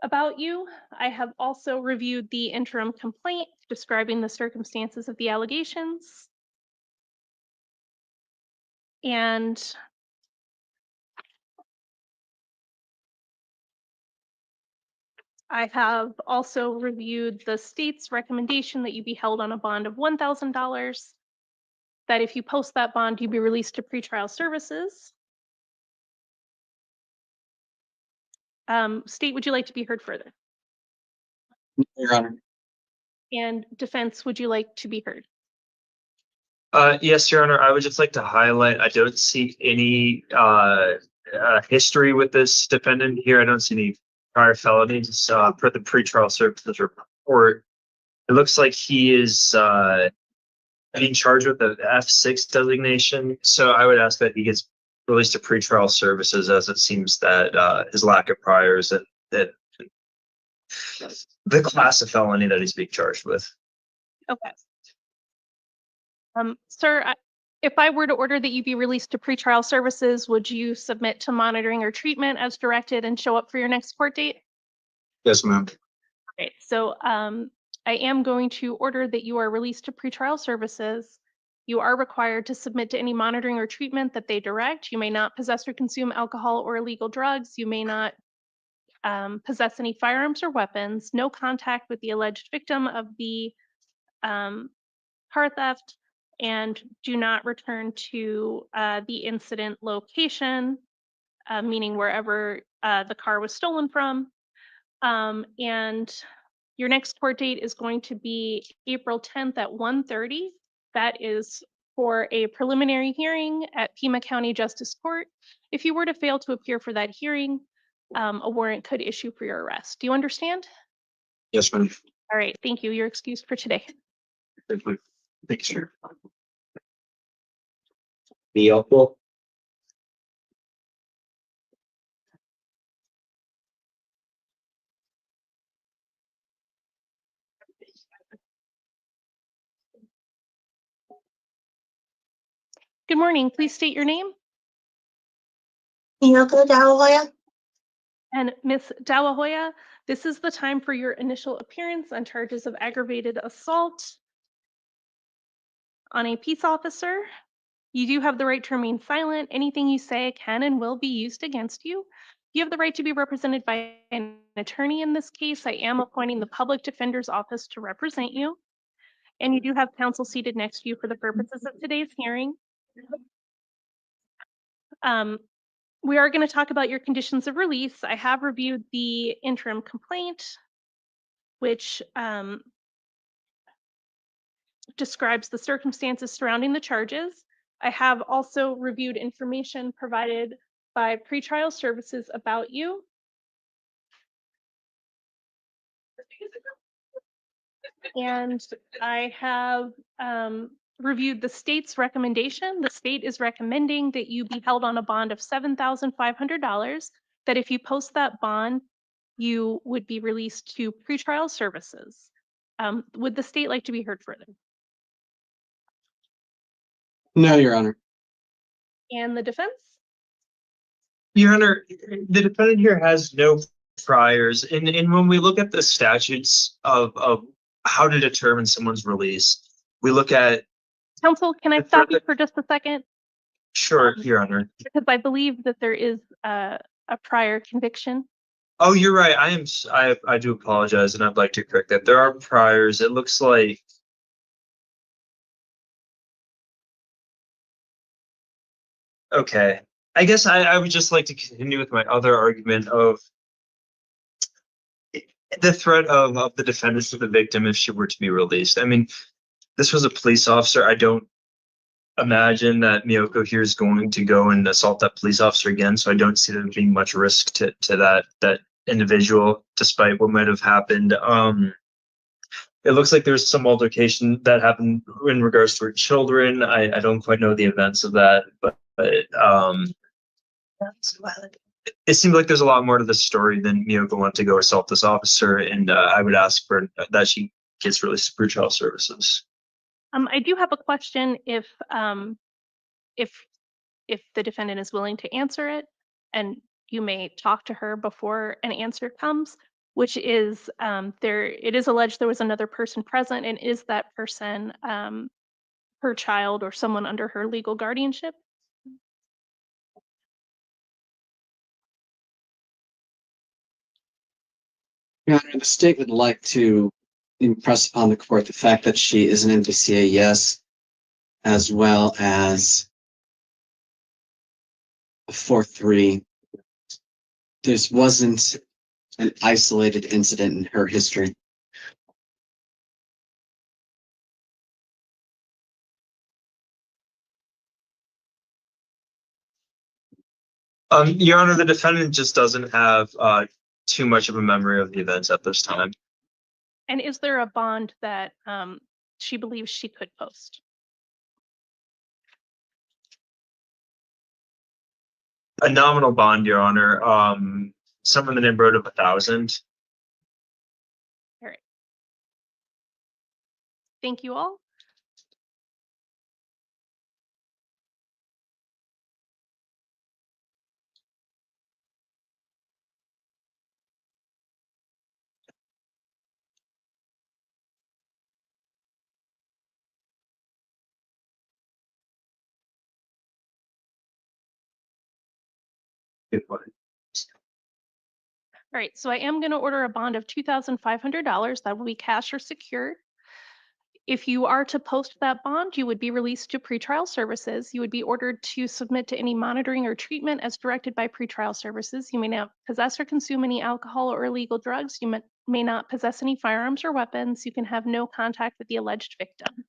about you. I have also reviewed the interim complaint describing the circumstances of the allegations. And I have also reviewed the state's recommendation that you be held on a bond of $1,000, that if you post that bond, you be released to pretrial services. State, would you like to be heard further? Your Honor. And defense, would you like to be heard? Yes, Your Honor. I would just like to highlight, I don't see any history with this defendant here. I don't see any prior felonies per the pretrial services report. It looks like he is being charged with the F6 designation. So I would ask that he gets released to pretrial services, as it seems that his lack of priors and that the class of felony that he's being charged with. Okay. Sir, if I were to order that you be released to pretrial services, would you submit to monitoring or treatment as directed and show up for your next court date? Yes, ma'am. Okay, so I am going to order that you are released to pretrial services. You are required to submit to any monitoring or treatment that they direct. You may not possess or consume alcohol or illegal drugs. You may not possess any firearms or weapons. No contact with the alleged victim of the car theft, and do not return to the incident location, meaning wherever the car was stolen from. And your next court date is going to be April 10th at 1:30. That is for a preliminary hearing at Pima County Justice Court. If you were to fail to appear for that hearing, a warrant could issue for your arrest. Do you understand? Yes, ma'am. All right, thank you. You're excused for today. Thank you, sir. Be helpful. Good morning. Please state your name. Hoya? And Ms. Hoya, this is the time for your initial appearance on charges of aggravated assault on a peace officer. You do have the right to remain silent. Anything you say can and will be used against you. You have the right to be represented by an attorney in this case. I am appointing the public defender's office to represent you. And you do have counsel seated next to you for the purposes of today's hearing. We are going to talk about your conditions of release. I have reviewed the interim complaint, which describes the circumstances surrounding the charges. I have also reviewed information provided by pretrial services about you. And I have reviewed the state's recommendation. The state is recommending that you be held on a bond of $7,500, that if you post that bond, you would be released to pretrial services. Would the state like to be heard further? No, Your Honor. And the defense? Your Honor, the defendant here has no priors. And when we look at the statutes of how to determine someone's release, we look at. Counsel, can I stop you for just a second? Sure, Your Honor. Because I believe that there is a prior conviction. Oh, you're right. I do apologize, and I'd like to correct that. There are priors. It looks like. Okay. I guess I would just like to continue with my other argument of the threat of the defendants to the victim if she were to be released. I mean, this was a police officer. I don't imagine that Miyoko here is going to go and assault that police officer again, so I don't see there being much risk to that individual, despite what might have happened. It looks like there's some altercation that happened in regards to her children. I don't quite know the events of that, but it seems like there's a lot more to the story than Miyoko wanted to go assault this officer, and I would ask for that she gets released to pretrial services. I do have a question if the defendant is willing to answer it, and you may talk to her before an answer comes, which is it is alleged there was another person present, and is that person her child or someone under her legal guardianship? Your Honor, the state would like to impress upon the court the fact that she is an NVCA, yes, as well as a 4-3. This wasn't an isolated incident in her history. Your Honor, the defendant just doesn't have too much of a memory of the events at this time. And is there a bond that she believes she could post? A nominal bond, Your Honor, somewhere in the neighborhood of 1,000. All right. Thank you all. All right, so I am going to order a bond of $2,500. That will be cash or secured. If you are to post that bond, you would be released to pretrial services. You would be ordered to submit to any monitoring or treatment as directed by pretrial services. You may not possess or consume any alcohol or illegal drugs. You may not possess any firearms or weapons. You can have no contact with the alleged victim.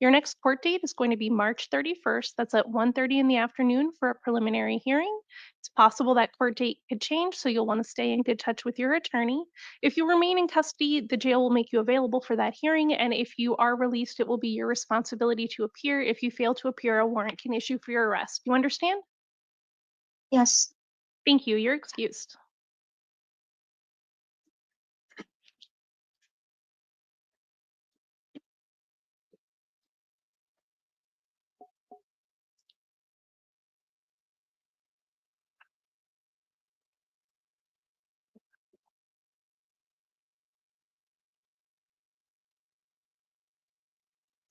Your next court date is going to be March 31st. That's at 1:30 in the afternoon for a preliminary hearing. It's possible that court date could change, so you'll want to stay in good touch with your attorney. If you remain in custody, the jail will make you available for that hearing, and if you are released, it will be your responsibility to appear. If you fail to appear, a warrant can issue for your arrest. You understand? Yes. Thank you. You're excused.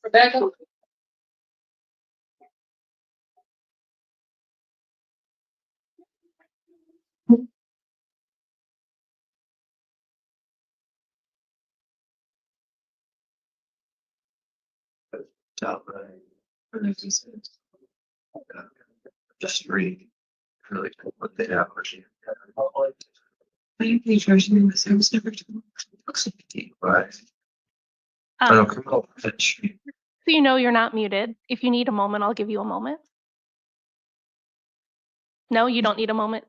Rebecca? Just read. Really what they have. Right. I don't criminal offense. So you know you're not muted. If you need a moment, I'll give you a moment. No, you don't need a moment,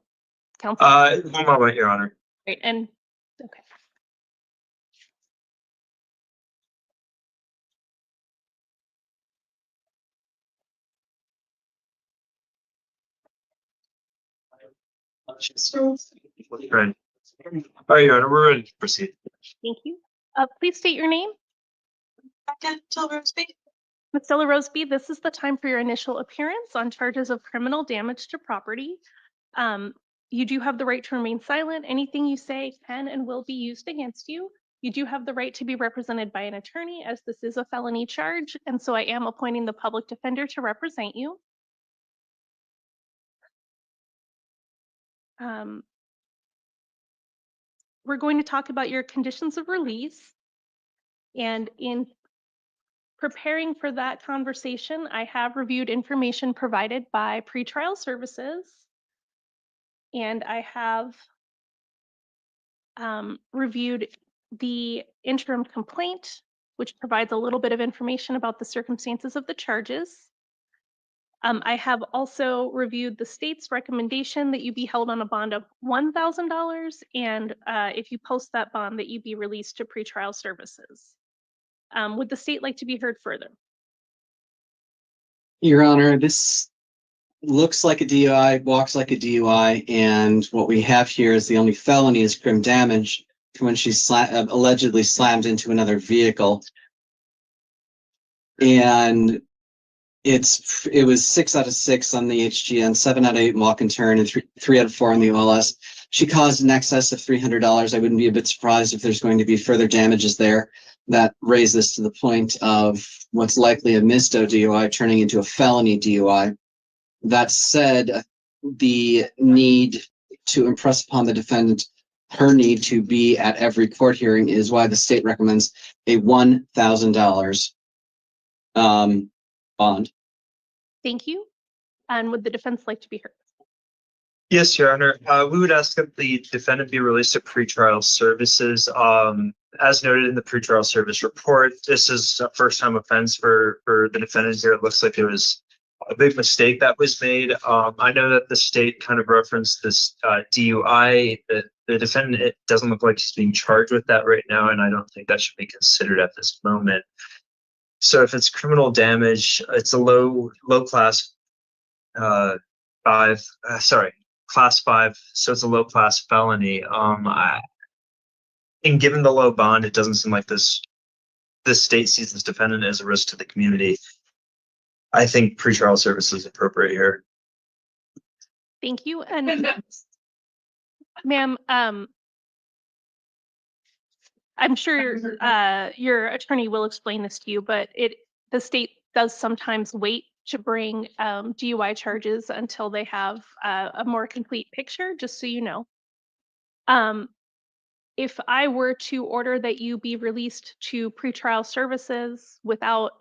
counsel? One moment, Your Honor. Great, and, okay. Right. All right, Your Honor, we're ready to proceed. Thank you. Please state your name. Roseby. Ms. Stella Roseby, this is the time for your initial appearance on charges of criminal damage to property. You do have the right to remain silent. Anything you say can and will be used against you. You do have the right to be represented by an attorney, as this is a felony charge, and so I am appointing the public defender to represent you. We're going to talk about your conditions of release, and in preparing for that conversation, I have reviewed information provided by pretrial services, and I have reviewed the interim complaint, which provides a little bit of information about the circumstances of the charges. I have also reviewed the state's recommendation that you be held on a bond of $1,000, and if you post that bond, that you be released to pretrial services. Would the state like to be heard further? Your Honor, this looks like a DUI, walks like a DUI, and what we have here is the only felony is crim damage when she allegedly slammed into another vehicle. And it was 6 out of 6 on the HGN, 7 out of 8 walk and turn, and 3 out of 4 on the OLS. She caused in excess of $300. I wouldn't be a bit surprised if there's going to be further damages there that raise this to the point of what's likely a misto DUI turning into a felony DUI. That said, the need to impress upon the defendant her need to be at every court hearing is why the state recommends a $1,000 bond. Thank you. And would the defense like to be heard? Yes, Your Honor. We would ask that the defendant be released to pretrial services. As noted in the pretrial service report, this is a first-time offense for the defendant here. It looks like it was a big mistake that was made. I know that the state kind of referenced this DUI. The defendant, it doesn't look like he's being charged with that right now, and I don't think that should be considered at this moment. So if it's criminal damage, it's a low class class 5, so it's a low class felony. And given the low bond, it doesn't seem like this state sees this defendant as a risk to the community. I think pretrial service is appropriate here. Thank you. And ma'am, I'm sure your attorney will explain this to you, but the state does sometimes wait to bring DUI charges until they have a more complete picture, just so you know. If I were to order that you be released to pretrial services without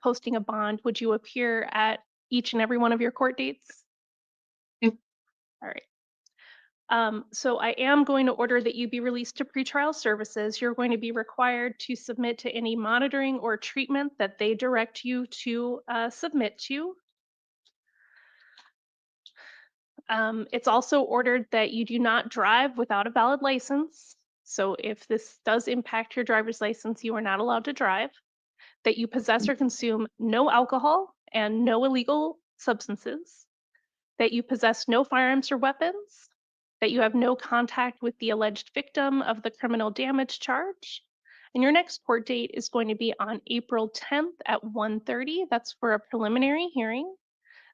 posting a bond, would you appear at each and every one of your court dates? Yep. All right. So I am going to order that you be released to pretrial services. You're going to be required to submit to any monitoring or treatment that they direct you to submit to. It's also ordered that you do not drive without a valid license. So if this does impact your driver's license, you are not allowed to drive. That you possess or consume no alcohol and no illegal substances. That you possess no firearms or weapons. That you have no contact with the alleged victim of the criminal damage charge. And your next court date is going to be on April 10th at 1:30. That's for a preliminary hearing.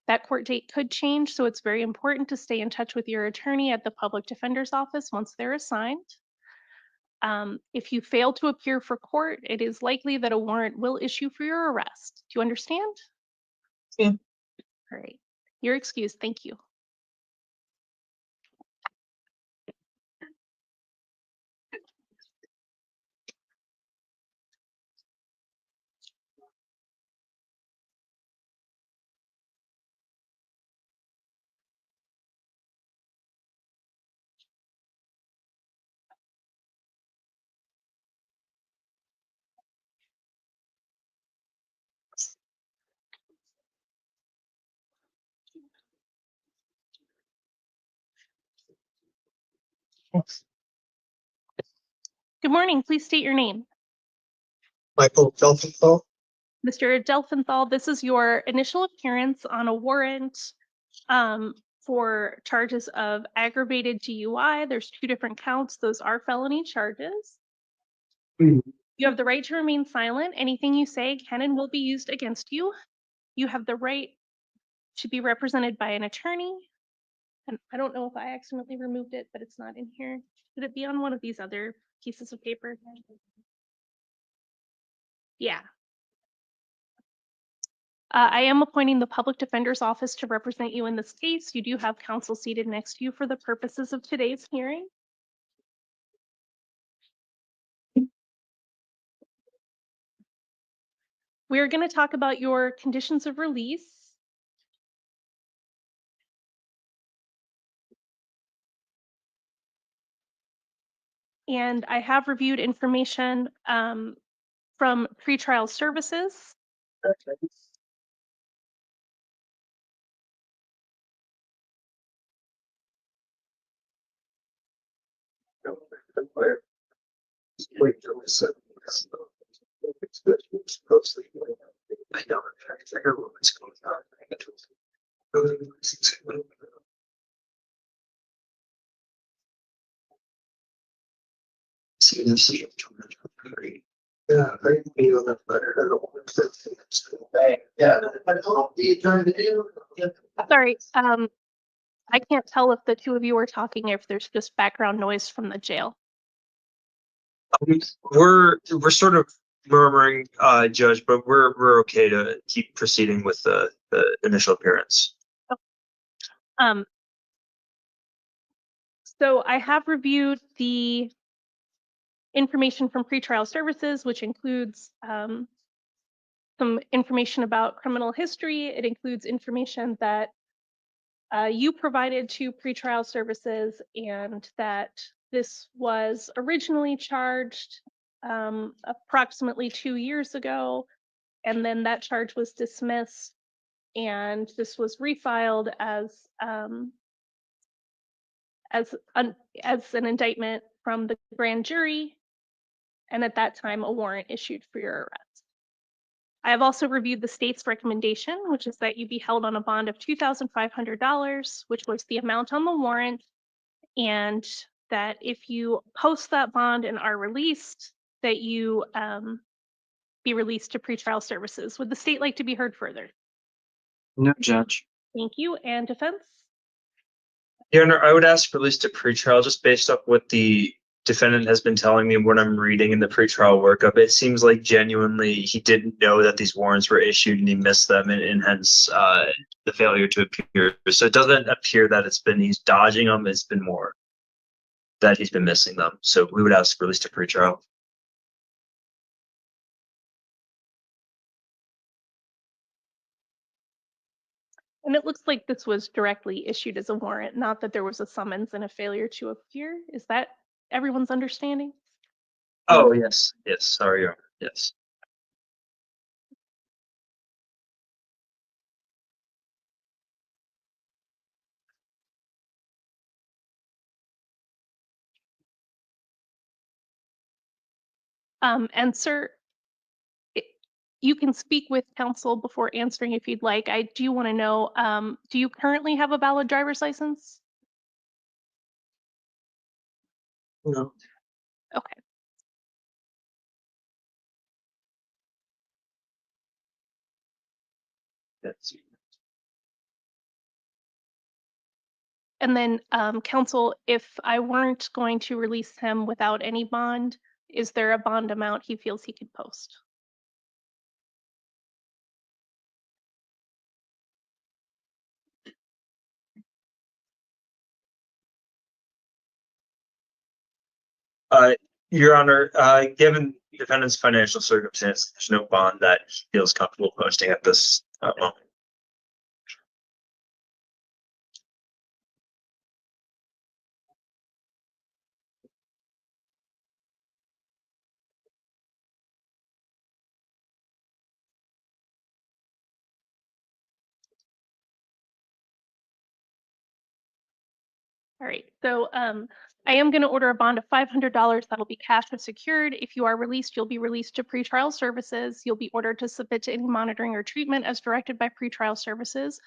That court date could change, so it's very important to stay in touch with your attorney at the public defender's office once they're assigned. If you fail to appear for court, it is likely that a warrant will issue for your arrest. Do you understand? Yeah. All right. You're excused. Thank you. Good morning. Please state your name. Michael Delventhal. Mr. Delventhal, this is your initial appearance on a warrant for charges of aggravated DUI. There's 2 different counts. Those are felony charges. Mhm. You have the right to remain silent. Anything you say can and will be used against you. You have the right to be represented by an attorney. And I don't know if I accidentally removed it, but it's not in here. Should it be on one of these other pieces of paper? Yeah. I am appointing the public defender's office to represent you in this case. You do have counsel seated next to you for the purposes of today's hearing. We're going to talk about your conditions of release. And I have reviewed information from pretrial services. Wait till it's closely. I know. I heard what's going on. See, this is yeah, I feel that better. I don't want to. Yeah, but how do you trying to do? Sorry, I can't tell if the 2 of you are talking or if there's just background noise from the jail. We're sort of murmuring, Judge, but we're okay to keep proceeding with the initial appearance. So I have reviewed the information from pretrial services, which includes some information about criminal history. It includes information that you provided to pretrial services, and that this was originally charged approximately 2 years ago, and then that charge was dismissed, and this was refiled as an indictment from the grand jury, and at that time a warrant issued for your arrest. I have also reviewed the state's recommendation, which is that you be held on a bond of $2,500, which was the amount on the warrant, and that if you post that bond and are released, that you be released to pretrial services. Would the state like to be heard further? No, Judge. Thank you. And defense? Your Honor, I would ask for at least a pretrial, just based off what the defendant has been telling me and what I'm reading in the pretrial workup. It seems like genuinely he didn't know that these warrants were issued and he missed them, and hence the failure to appear. So it doesn't appear that he's dodging them. It's been more that he's been missing them. So we would ask for at least a pretrial. And it looks like this was directly issued as a warrant, not that there was a summons and a failure to appear. Is that everyone's understanding? Oh, yes, yes, sorry, Your Honor, yes. And sir, i- you can speak with counsel before answering if you'd like. I do want to know, do you currently have a valid driver's license? No. Okay. That's And then, counsel, if I weren't going to release him without any bond, is there a bond amount he feels he could post? Your Honor, given defendant's financial circumstance, there's no bond that he feels comfortable posting at this moment. All right, so I am going to order a bond of $500 that'll be cash or secured. If you are released, you'll be released to pretrial services. You'll be ordered to submit to any monitoring or treatment as directed by pretrial services.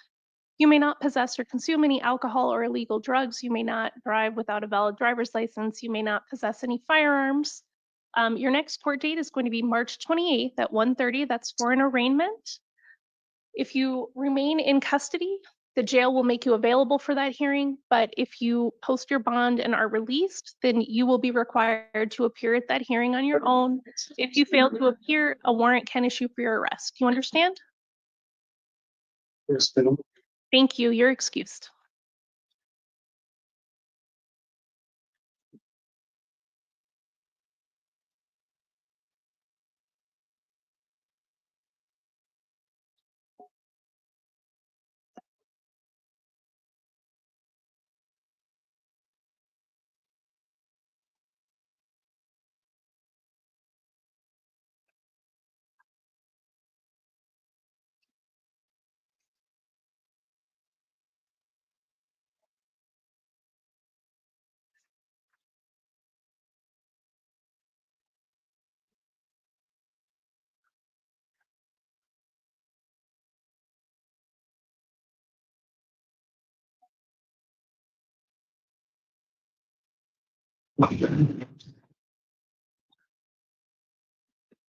You may not possess or consume any alcohol or illegal drugs. You may not drive without a valid driver's license. You may not possess any firearms. Your next court date is going to be March 28th at 1:30. That's for an arraignment. If you remain in custody, the jail will make you available for that hearing. But if you post your bond and are released, then you will be required to appear at that hearing on your own. If you fail to appear, a warrant can issue for your arrest. Do you understand? Yes, ma'am. Thank you. You're excused.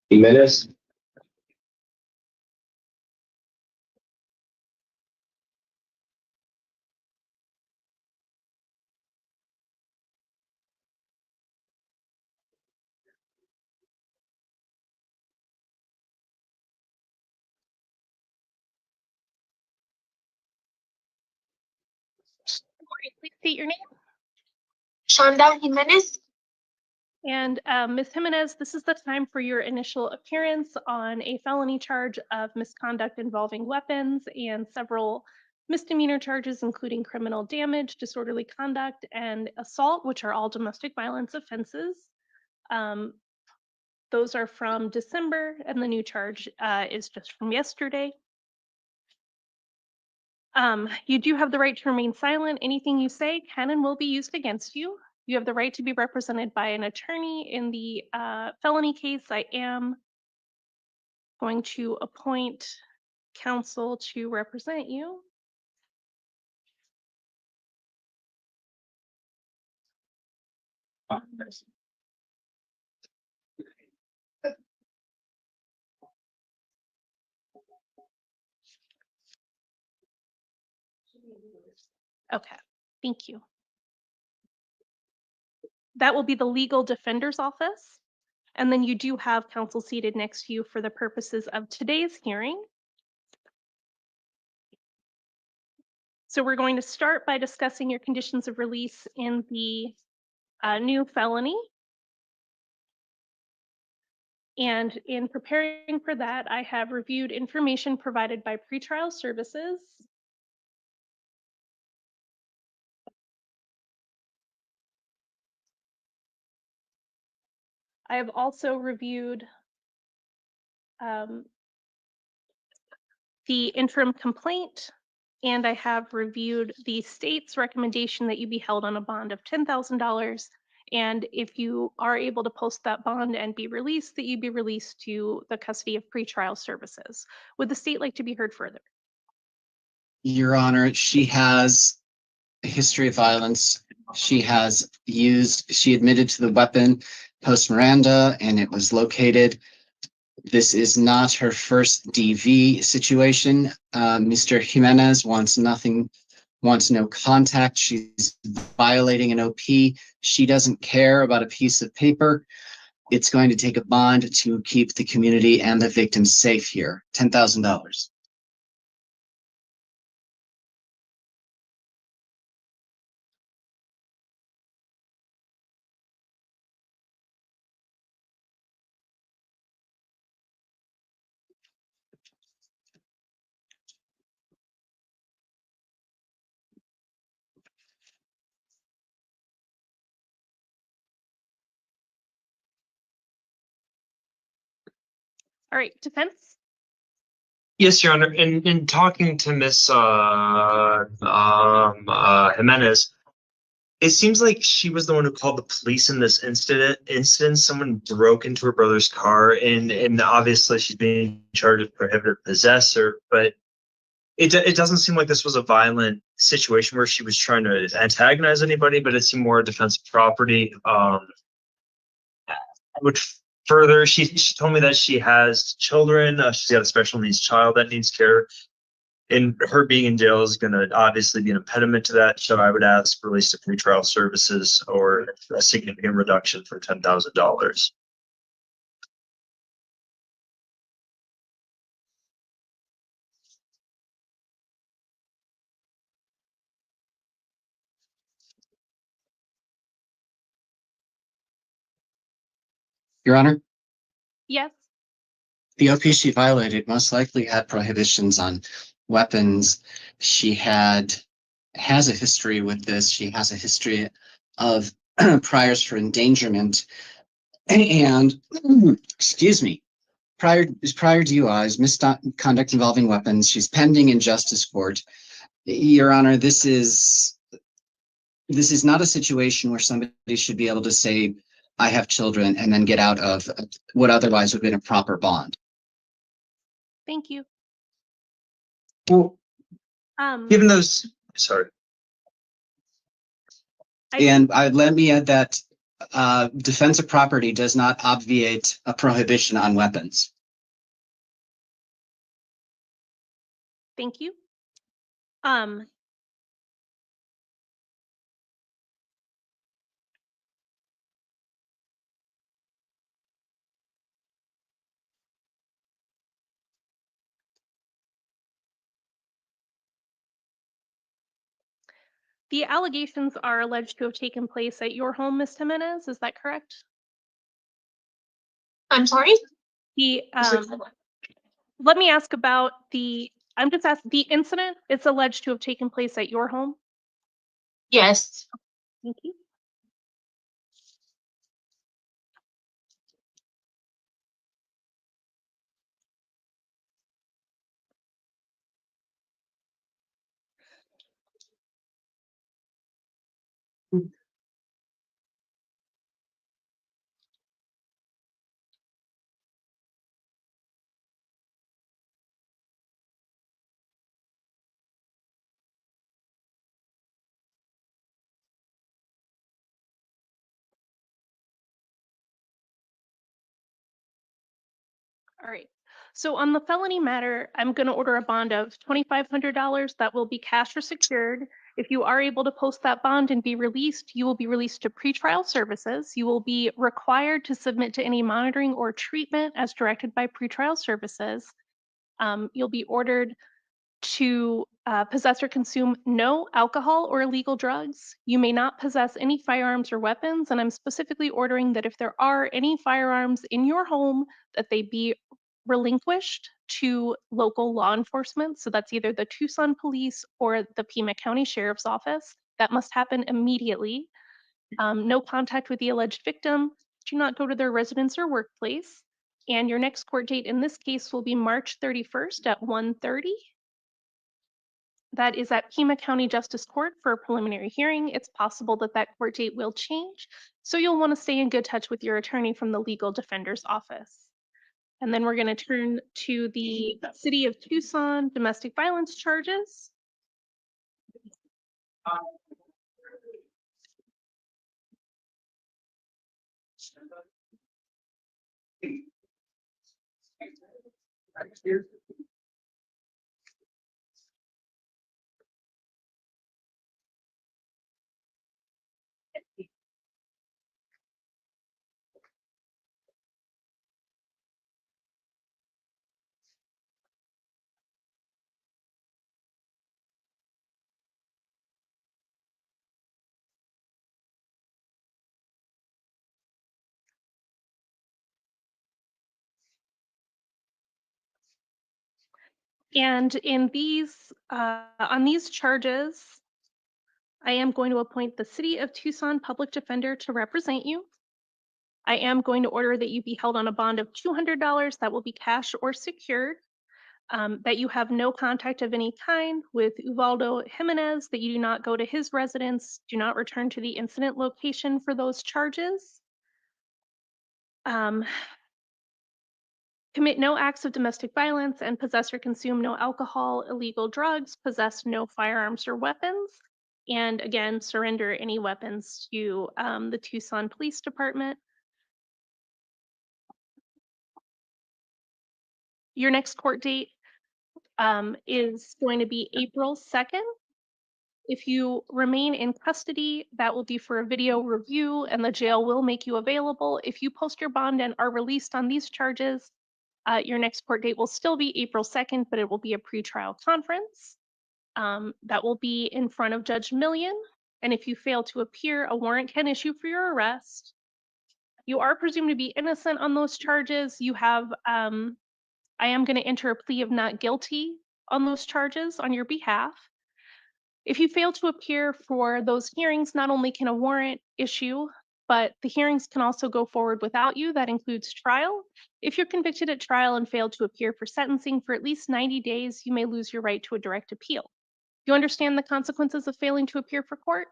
Jimenez. Please state your name. Shonda Jimenez. And Ms. Jimenez, this is the time for your initial appearance on a felony charge of misconduct involving weapons and several misdemeanor charges, including criminal damage, disorderly conduct, and assault, which are all domestic violence offenses. Those are from December, and the new charge is just from yesterday. You do have the right to remain silent. Anything you say can and will be used against you. You have the right to be represented by an attorney. In the felony case, I am going to appoint counsel to represent you. Okay, thank you. That will be the legal defender's office. And then you do have counsel seated next to you for the purposes of today's hearing. So we're going to start by discussing your conditions of release in the new felony. And in preparing for that, I have reviewed information provided by pretrial services. I have also reviewed the interim complaint, and I have reviewed the state's recommendation that you be held on a bond of $10,000. And if you are able to post that bond and be released, that you be released to the custody of pretrial services. Would the state like to be heard further? Your Honor, she has a history of violence. She admitted to the weapon post Miranda, and it was located. This is not her first DV situation. Mr. Jimenez wants no contact. She's violating an OP. She doesn't care about a piece of paper. It's going to take a bond to keep the community and the victim safe here. $10,000. All right, defense? Yes, Your Honor. In talking to Miss Jimenez, it seems like she was the one who called the police in this incident. Someone broke into her brother's car, and obviously she's being charged with prohibited possessor. But it doesn't seem like this was a violent situation where she was trying to antagonize anybody, but it seemed more a defense of property. I would further, she told me that she has children. She's got a special needs child that needs care. And her being in jail is going to obviously be an impediment to that. So I would ask for release to pretrial services or a significant reduction for $10,000. Your Honor, Yes. the OP she violated most likely had prohibitions on weapons. She has a history with this. She has a history of priors for endangerment and, excuse me, prior DUIs, misconduct involving weapons. She's pending in justice court. Your Honor, this is not a situation where somebody should be able to say, I have children, and then get out of what otherwise would have been a proper bond. Thank you. Well, Um, given those, sorry. And let me add that defense of property does not obviate a prohibition on weapons. Thank you. The allegations are alleged to have taken place at your home, Ms. Jimenez. Is that correct? I'm sorry? The let me ask about I'm just asking the incident. It's alleged to have taken place at your home. Yes. Thank you. All right. So on the felony matter, I'm going to order a bond of $2,500 that will be cash or secured. If you are able to post that bond and be released, you will be released to pretrial services. You will be required to submit to any monitoring or treatment as directed by pretrial services. You'll be ordered to possess or consume no alcohol or illegal drugs. You may not possess any firearms or weapons, and I'm specifically ordering that if there are any firearms in your home, that they be relinquished to local law enforcement. So that's either the Tucson Police or the Pima County Sheriff's Office. That must happen immediately. No contact with the alleged victim. do not go to their residence or workplace. And your next court date in this case will be March 31st at 1:30. That is at Pima County Justice Court for a preliminary hearing. It's possible that that court date will change, so you'll want to stay in good touch with your attorney from the legal defender's office. And then we're going to turn to the City of Tucson domestic violence charges. And in these, on these charges, I am going to appoint the City of Tucson Public Defender to represent you. I am going to order that you be held on a bond of $200 that will be cash or secured, that you have no contact of any kind with Ubaldo Jimenez, that you do not go to his residence, do not return to the incident location for those charges. Commit no acts of domestic violence and possess or consume no alcohol, illegal drugs, possess no firearms or weapons, and again, surrender any weapons to the Tucson Police Department. Your next court date is going to be April 2nd. If you remain in custody, that will be for a video review and the jail will make you available. If you post your bond and are released on these charges, your next court date will still be April 2nd, but it will be a pretrial conference. That will be in front of Judge Million. And if you fail to appear, a warrant can issue for your arrest. You are presumed to be innocent on those charges. You have, I am going to enter a plea of not guilty on those charges on your behalf. If you fail to appear for those hearings, not only can a warrant issue, but the hearings can also go forward without you. That includes trial. If you're convicted at trial and fail to appear for sentencing for at least 90 days, you may lose your right to a direct appeal. You understand the consequences of failing to appear for court?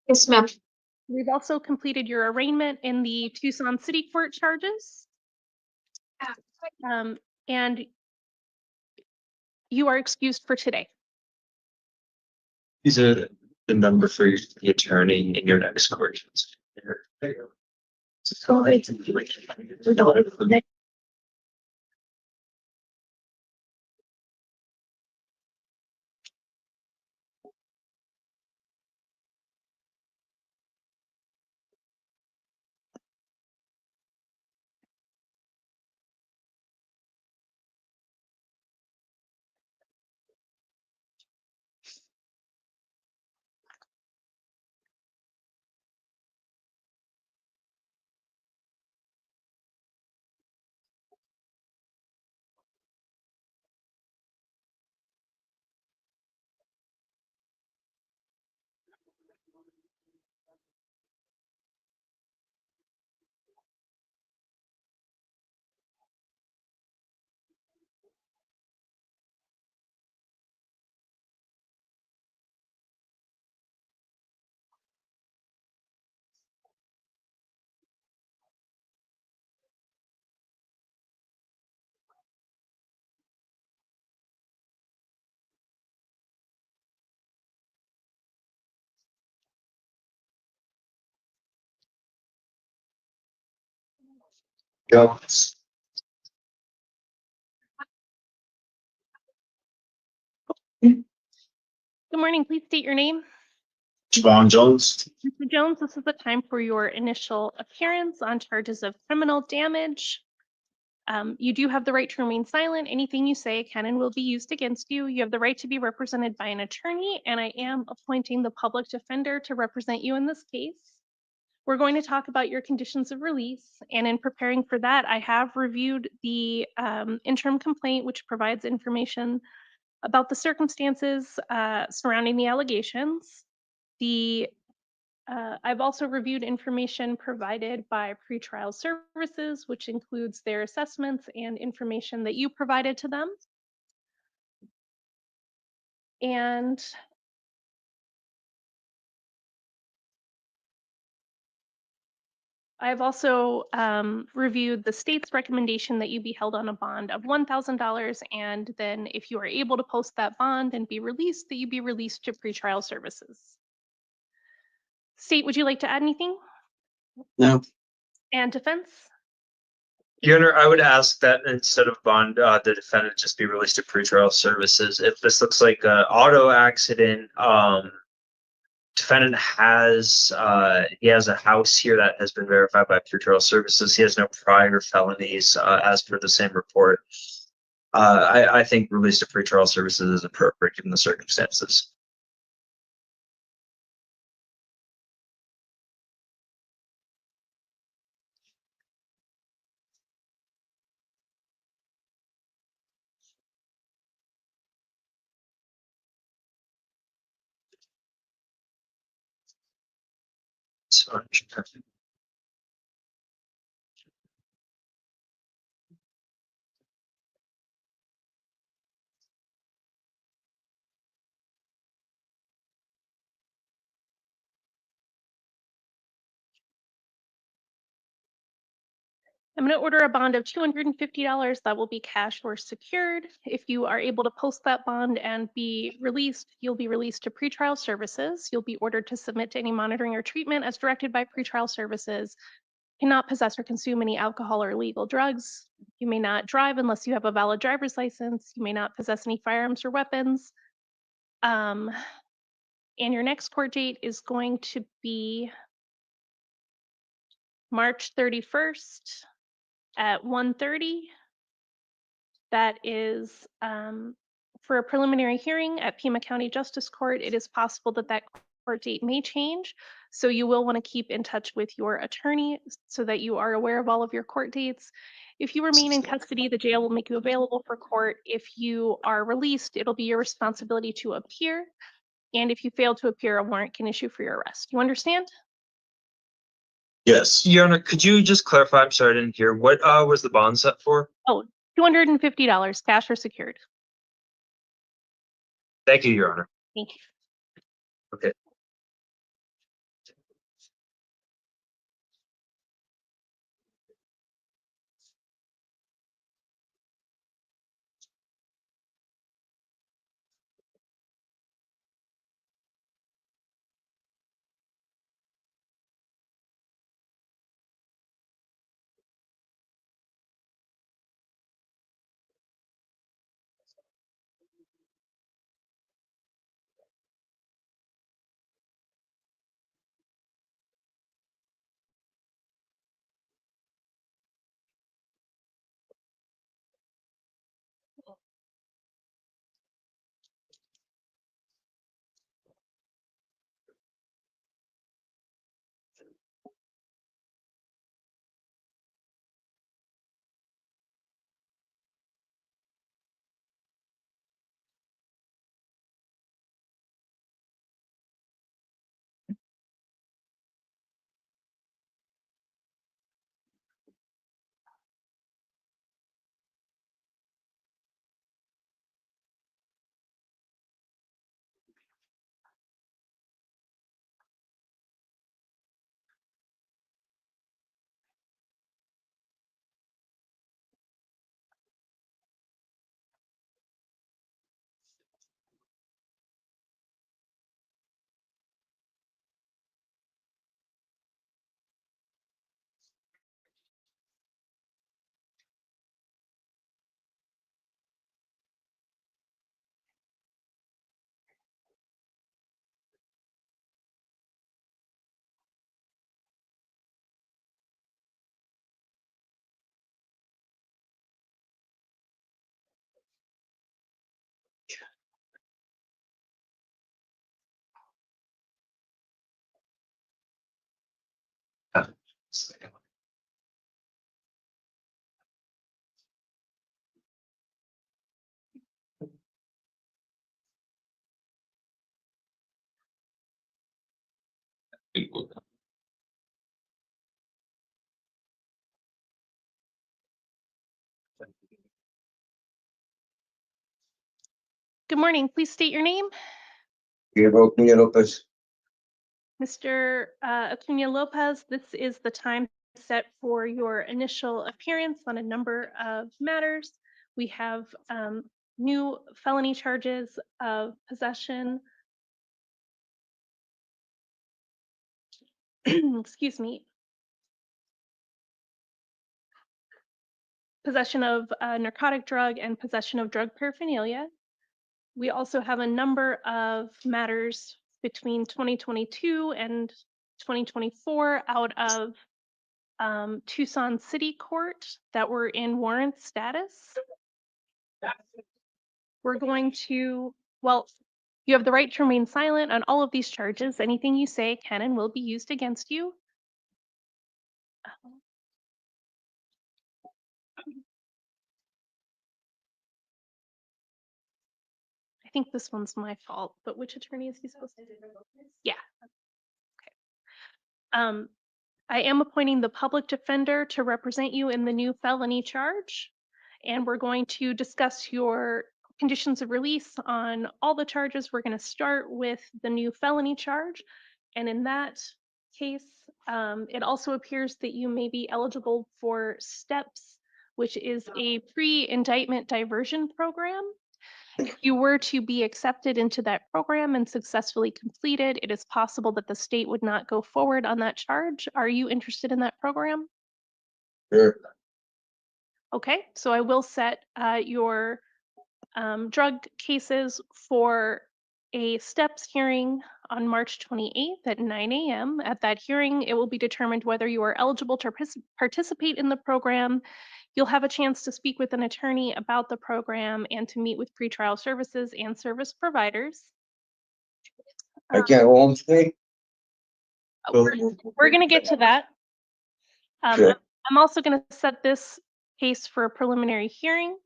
Yes, ma'am. We've also completed your arraignment in the Tucson City Court charges. And you are excused for today. These are the number for the attorney in your next court. So it's like, Go. Good morning. Please state your name. Javon Jones. Mr. Jones, this is the time for your initial appearance on charges of criminal damage. You do have the right to remain silent. Anything you say can and will be used against you. You have the right to be represented by an attorney, and I am appointing the public defender to represent you in this case. We're going to talk about your conditions of release, and in preparing for that, I have reviewed the interim complaint, which provides information about the circumstances surrounding the allegations. The I've also reviewed information provided by pretrial services, which includes their assessments and information that you provided to them. And I've also reviewed the state's recommendation that you be held on a bond of $1,000, and then if you are able to post that bond and be released, that you be released to pretrial services. State, would you like to add anything? No, And defense? Your Honor, I would ask that instead of bond, the defendant just be released to pretrial services. If this looks like an auto accident, defendant has he has a house here that has been verified by pretrial services. He has no prior felonies, as per the same report. I think release to pretrial services is appropriate given the circumstances. So, I'm going to order a bond of $250 that will be cash or secured. If you are able to post that bond and be released, you'll be released to pretrial services. You'll be ordered to submit to any monitoring or treatment as directed by pretrial services. Cannot possess or consume any alcohol or illegal drugs. You may not drive unless you have a valid driver's license. You may not possess any firearms or weapons. And your next court date is going to be March 31st at 1:30. That is for a preliminary hearing at Pima County Justice Court. It is possible that that court date may change, so you will want to keep in touch with your attorney so that you are aware of all of your court dates. If you remain in custody, the jail will make you available for court. If you are released, it'll be your responsibility to appear. And if you fail to appear, a warrant can issue for your arrest. You understand? Yes. Your Honor, could you just clarify? I'm sorry, I didn't hear. What was the bond set for? Oh, $250, cash or secured. Thank you, Your Honor. Thank you. Okay. Good morning. Please state your name. Gabriel Lopez. Mr. Acuna Lopez, this is the time set for your initial appearance on a number of matters. We have new felony charges of possession, excuse me, possession of a narcotic drug and possession of drug paraphernalia. We also have a number of matters between 2022 and 2024 out of Tucson City Court that were in warrant status. We're going to, well, you have the right to remain silent on all of these charges. Anything you say can and will be used against you. I think this one's my fault, but which attorney is he supposed to do? Yeah. Okay. I am appointing the public defender to represent you in the new felony charge, and we're going to discuss your conditions of release on all the charges. We're going to start with the new felony charge, and in that case, it also appears that you may be eligible for STEPS, which is a pre-indictment diversion program. If you were to be accepted into that program and successfully completed, it is possible that the state would not go forward on that charge. Are you interested in that program? Sure. Okay, so I will set your drug cases for a STEPS hearing on March 28th at 9 a.m. At that hearing, it will be determined whether you are eligible to participate in the program. You'll have a chance to speak with an attorney about the program and to meet with pretrial services and service providers. I can't go home today. We're going to get to that. Sure. I'm also going to set this case for a preliminary hearing.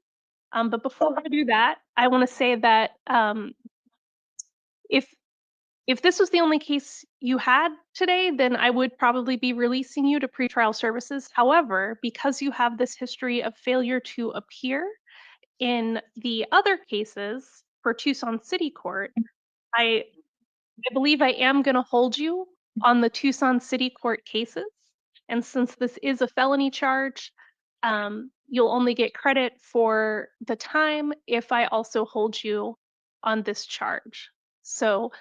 But before I do that, I want to say that if this was the only case you had today, then I would probably be releasing you to pretrial services. However, because you have this history of failure to appear in the other cases for Tucson City Court, I believe I am going to hold you on the Tucson City Court cases. And since this is a felony charge, you'll only get credit for the time if I also hold you on this charge. So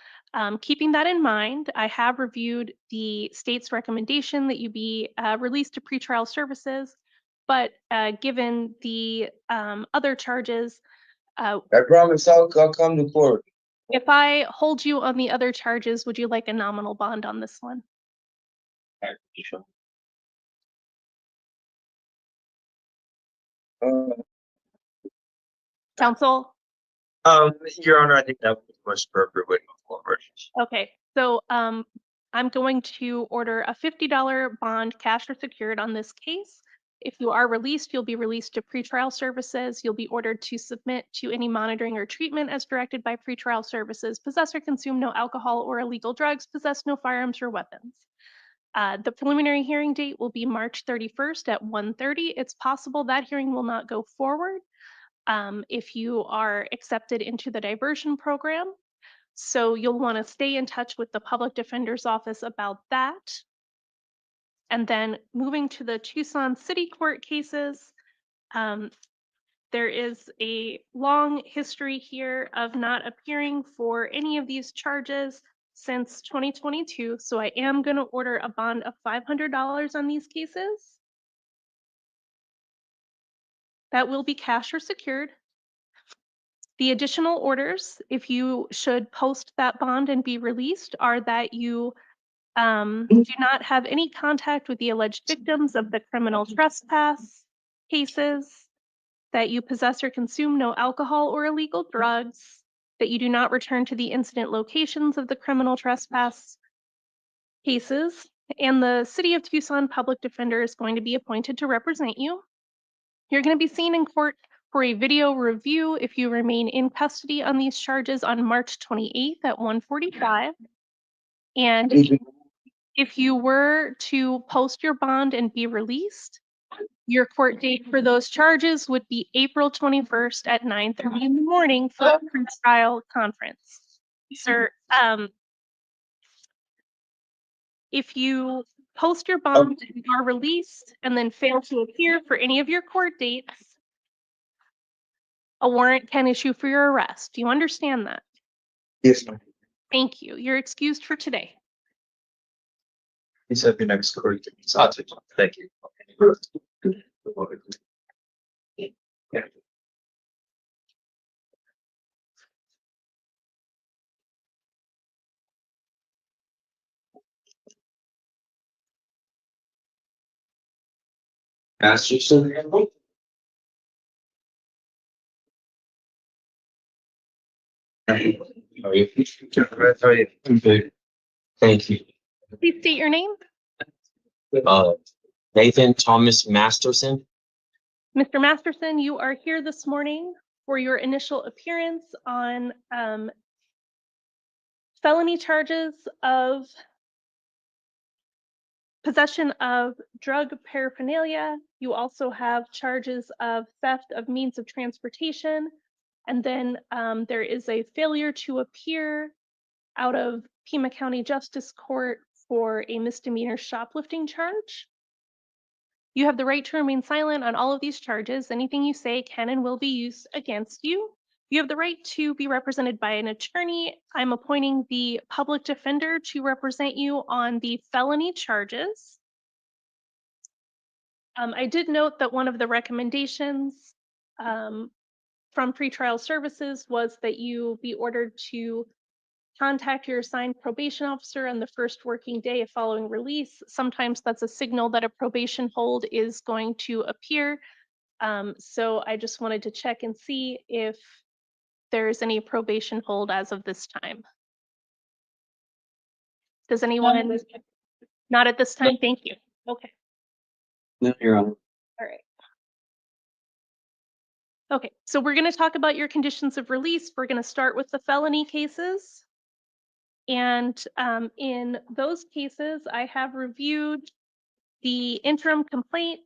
keeping that in mind, I have reviewed the state's recommendation that you be released to pretrial services, but given the other charges, I promise I'll come to court. if I hold you on the other charges, would you like a nominal bond on this one? Counsel? Your Honor, I think that would be the most appropriate way to move forward. Okay, so I'm going to order a $50 bond, cash or secured, on this case. If you are released, you'll be released to pretrial services. You'll be ordered to submit to any monitoring or treatment as directed by pretrial services. Possess or consume no alcohol or illegal drugs. Possess no firearms or weapons. The preliminary hearing date will be March 31st at 1:30. It's possible that hearing will not go forward if you are accepted into the diversion program. So you'll want to stay in touch with the public defender's office about that. And then moving to the Tucson City Court cases, there is a long history here of not appearing for any of these charges since 2022. So I am going to order a bond of $500 on these cases. That will be cash or secured. The additional orders, if you should post that bond and be released, are that you do not have any contact with the alleged victims of the criminal trespass cases, that you possess or consume no alcohol or illegal drugs, that you do not return to the incident locations of the criminal trespass cases, and the City of Tucson Public Defender is going to be appointed to represent you. You're going to be seen in court for a video review if you remain in custody on these charges on March 28th at 1:45. And If you were to post your bond and be released, your court date for those charges would be April 21st at 9:30 in the morning for a pre-trial conference. Sir, if you post your bond and are released and then fail to appear for any of your court dates, a warrant can issue for your arrest. Do you understand that? Yes, ma'am. Thank you. You're excused for today. Please have your next court. Thank you. Masterson. How are you? How are you? I'm good. Thank you. Please state your name. Nathan Thomas Masterson. Mr. Masterson, you are here this morning for your initial appearance on felony charges of possession of drug paraphernalia. You also have charges of theft of means of transportation. And then there is a failure to appear out of Pima County Justice Court for a misdemeanor shoplifting charge. You have the right to remain silent on all of these charges. Anything you say can and will be used against you. You have the right to be represented by an attorney. I'm appointing the public defender to represent you on the felony charges. I did note that one of the recommendations from pretrial services was that you be ordered to contact your assigned probation officer on the first working day of following release. Sometimes that's a signal that a probation hold is going to appear. So I just wanted to check and see if there's any probation hold as of this time. Does anyone? Not at this time, thank you. Okay, No, Your Honor. all right. Okay, so we're gonna talk about your conditions of release. We're gonna start with the felony cases. And in those cases, I have reviewed the interim complaint,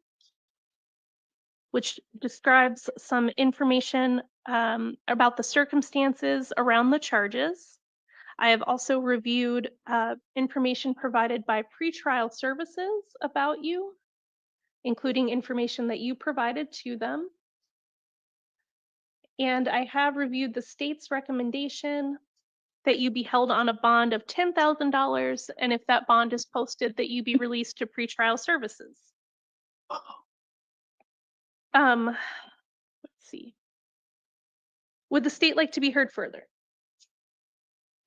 which describes some information about the circumstances around the charges. I have also reviewed information provided by pretrial services about you, including information that you provided to them. And I have reviewed the state's recommendation that you be held on a bond of $10,000, and if that bond is posted, that you be released to pretrial services. Let's see. Would the state like to be heard further?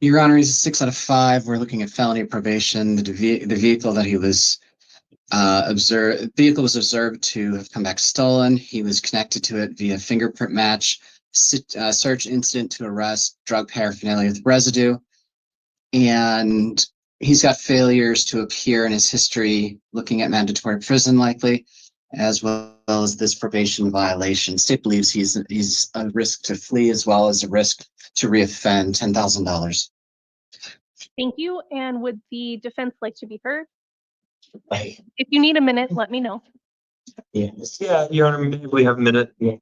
Your Honor, he's a 6 out of 5. We're looking at felony probation. The vehicle that he was vehicle was observed to have come back stolen. He was connected to it via fingerprint match, search incident to arrest, drug paraphernalia with residue, and he's got failures to appear in his history, looking at mandatory prison likely, as well as this probation violation. State believes he's a risk to flee as well as a risk to reoffend. $10,000. Thank you. And would the defense like to be heard? If you need a minute, let me know. Yes. Yeah, Your Honor, maybe we have a minute. Yeah.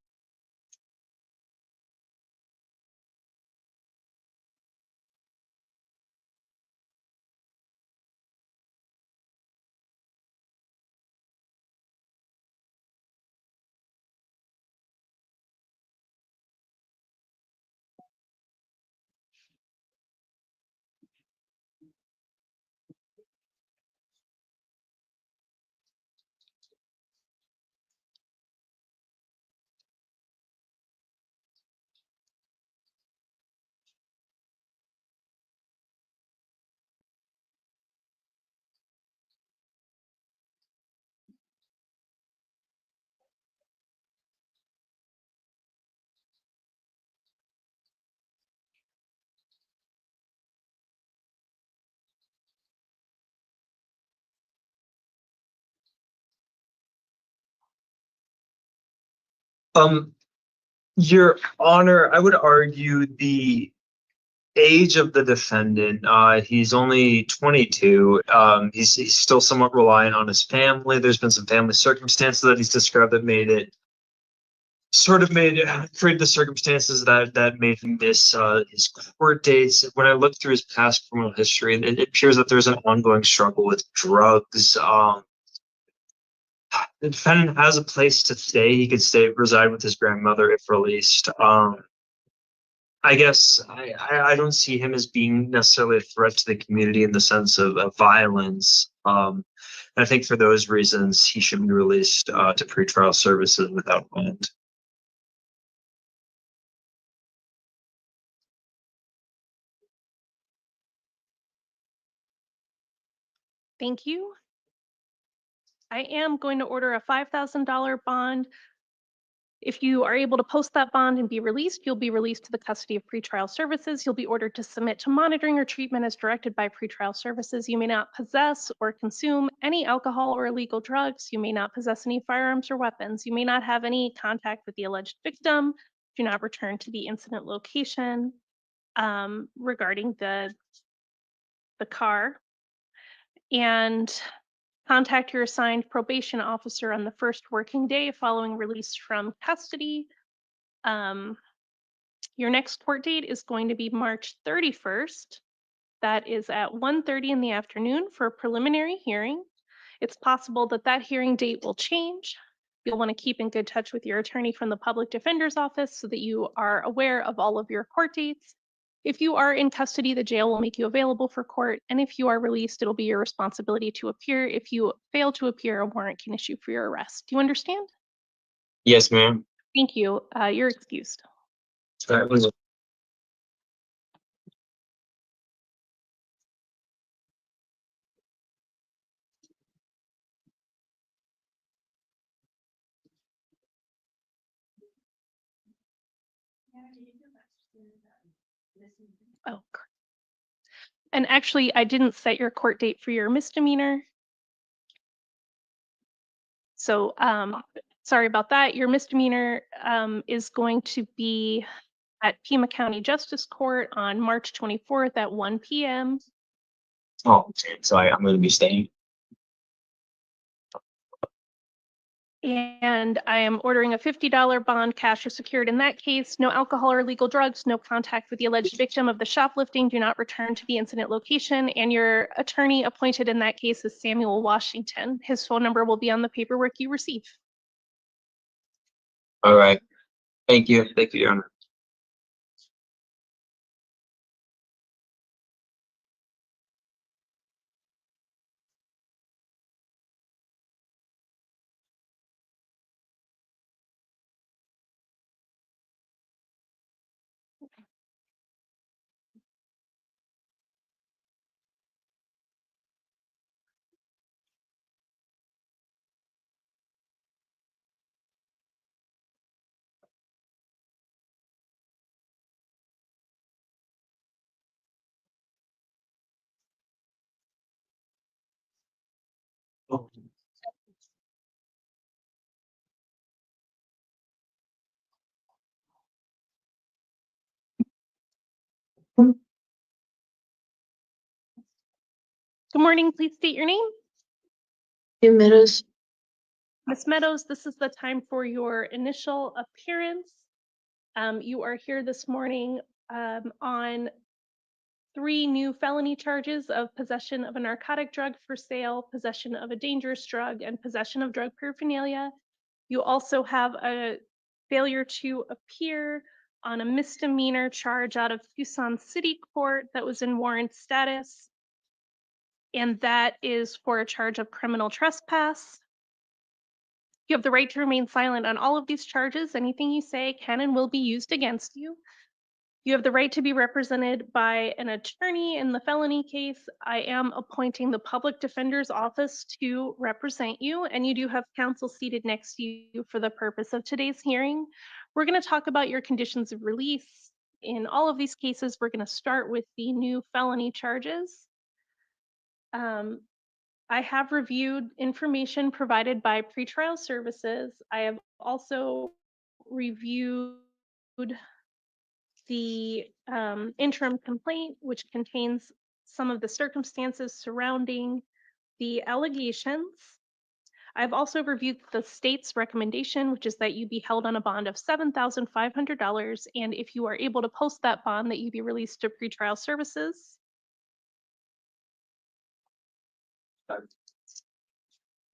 Your Honor, I would argue the age of the defendant, he's only 22. He's still somewhat reliant on his family. There's been some family circumstances that he's described that created the circumstances that made him miss his court dates. When I looked through his past criminal history, it appears that there's an ongoing struggle with drugs. The defendant has a place to stay. He could reside with his grandmother if released. I guess I don't see him as being necessarily a threat to the community in the sense of violence. And I think for those reasons, he should be released to pretrial services without bond. Thank you. I am going to order a $5,000 bond. If you are able to post that bond and be released, you'll be released to the custody of pretrial services. You'll be ordered to submit to monitoring or treatment as directed by pretrial services. You may not possess or consume any alcohol or illegal drugs. You may not possess any firearms or weapons. You may not have any contact with the alleged victim. Do not return to the incident location. Regarding the car. And contact your assigned probation officer on the first working day following release from custody. Your next court date is going to be March 31st. That is at 1:30 in the afternoon for a preliminary hearing. It's possible that that hearing date will change. You'll want to keep in good touch with your attorney from the public defender's office so that you are aware of all of your court dates. If you are in custody, the jail will make you available for court. And if you are released, it'll be your responsibility to appear. If you fail to appear, a warrant can issue for your arrest. Do you understand? Yes, ma'am. Thank you. You're excused. That was Oh, and actually, I didn't set your court date for your misdemeanor. So sorry about that. Your misdemeanor is going to be at Pima County Justice Court on March 24th at 1 p.m. oh, so I'm going to be staying. And I am ordering a $50 bond, cash or secured in that case. No alcohol or illegal drugs, no contact with the alleged victim of the shoplifting, do not return to the incident location. And your attorney appointed in that case is Samuel Washington. His phone number will be on the paperwork you receive. All right. Thank you. Thank you, Your Honor. Good morning, please state your name. Meadows. Ms. Meadows, this is the time for your initial appearance. You are here this morning on 3 new felony charges of possession of a narcotic drug for sale, possession of a dangerous drug, and possession of drug paraphernalia. You also have a failure to appear on a misdemeanor charge out of Tucson City Court that was in warrant status. And that is for a charge of criminal trespass. You have the right to remain silent on all of these charges. Anything you say can and will be used against you. You have the right to be represented by an attorney in the felony case. I am appointing the public defender's office to represent you, and you do have counsel seated next to you for the purpose of today's hearing. We're going to talk about your conditions of release. In all of these cases, we're going to start with the new felony charges. I have reviewed information provided by pretrial services. I have also reviewed the interim complaint, which contains some of the circumstances surrounding the allegations. I've also reviewed the state's recommendation, which is that you be held on a bond of $7,500, and if you are able to post that bond, that you be released to pretrial services.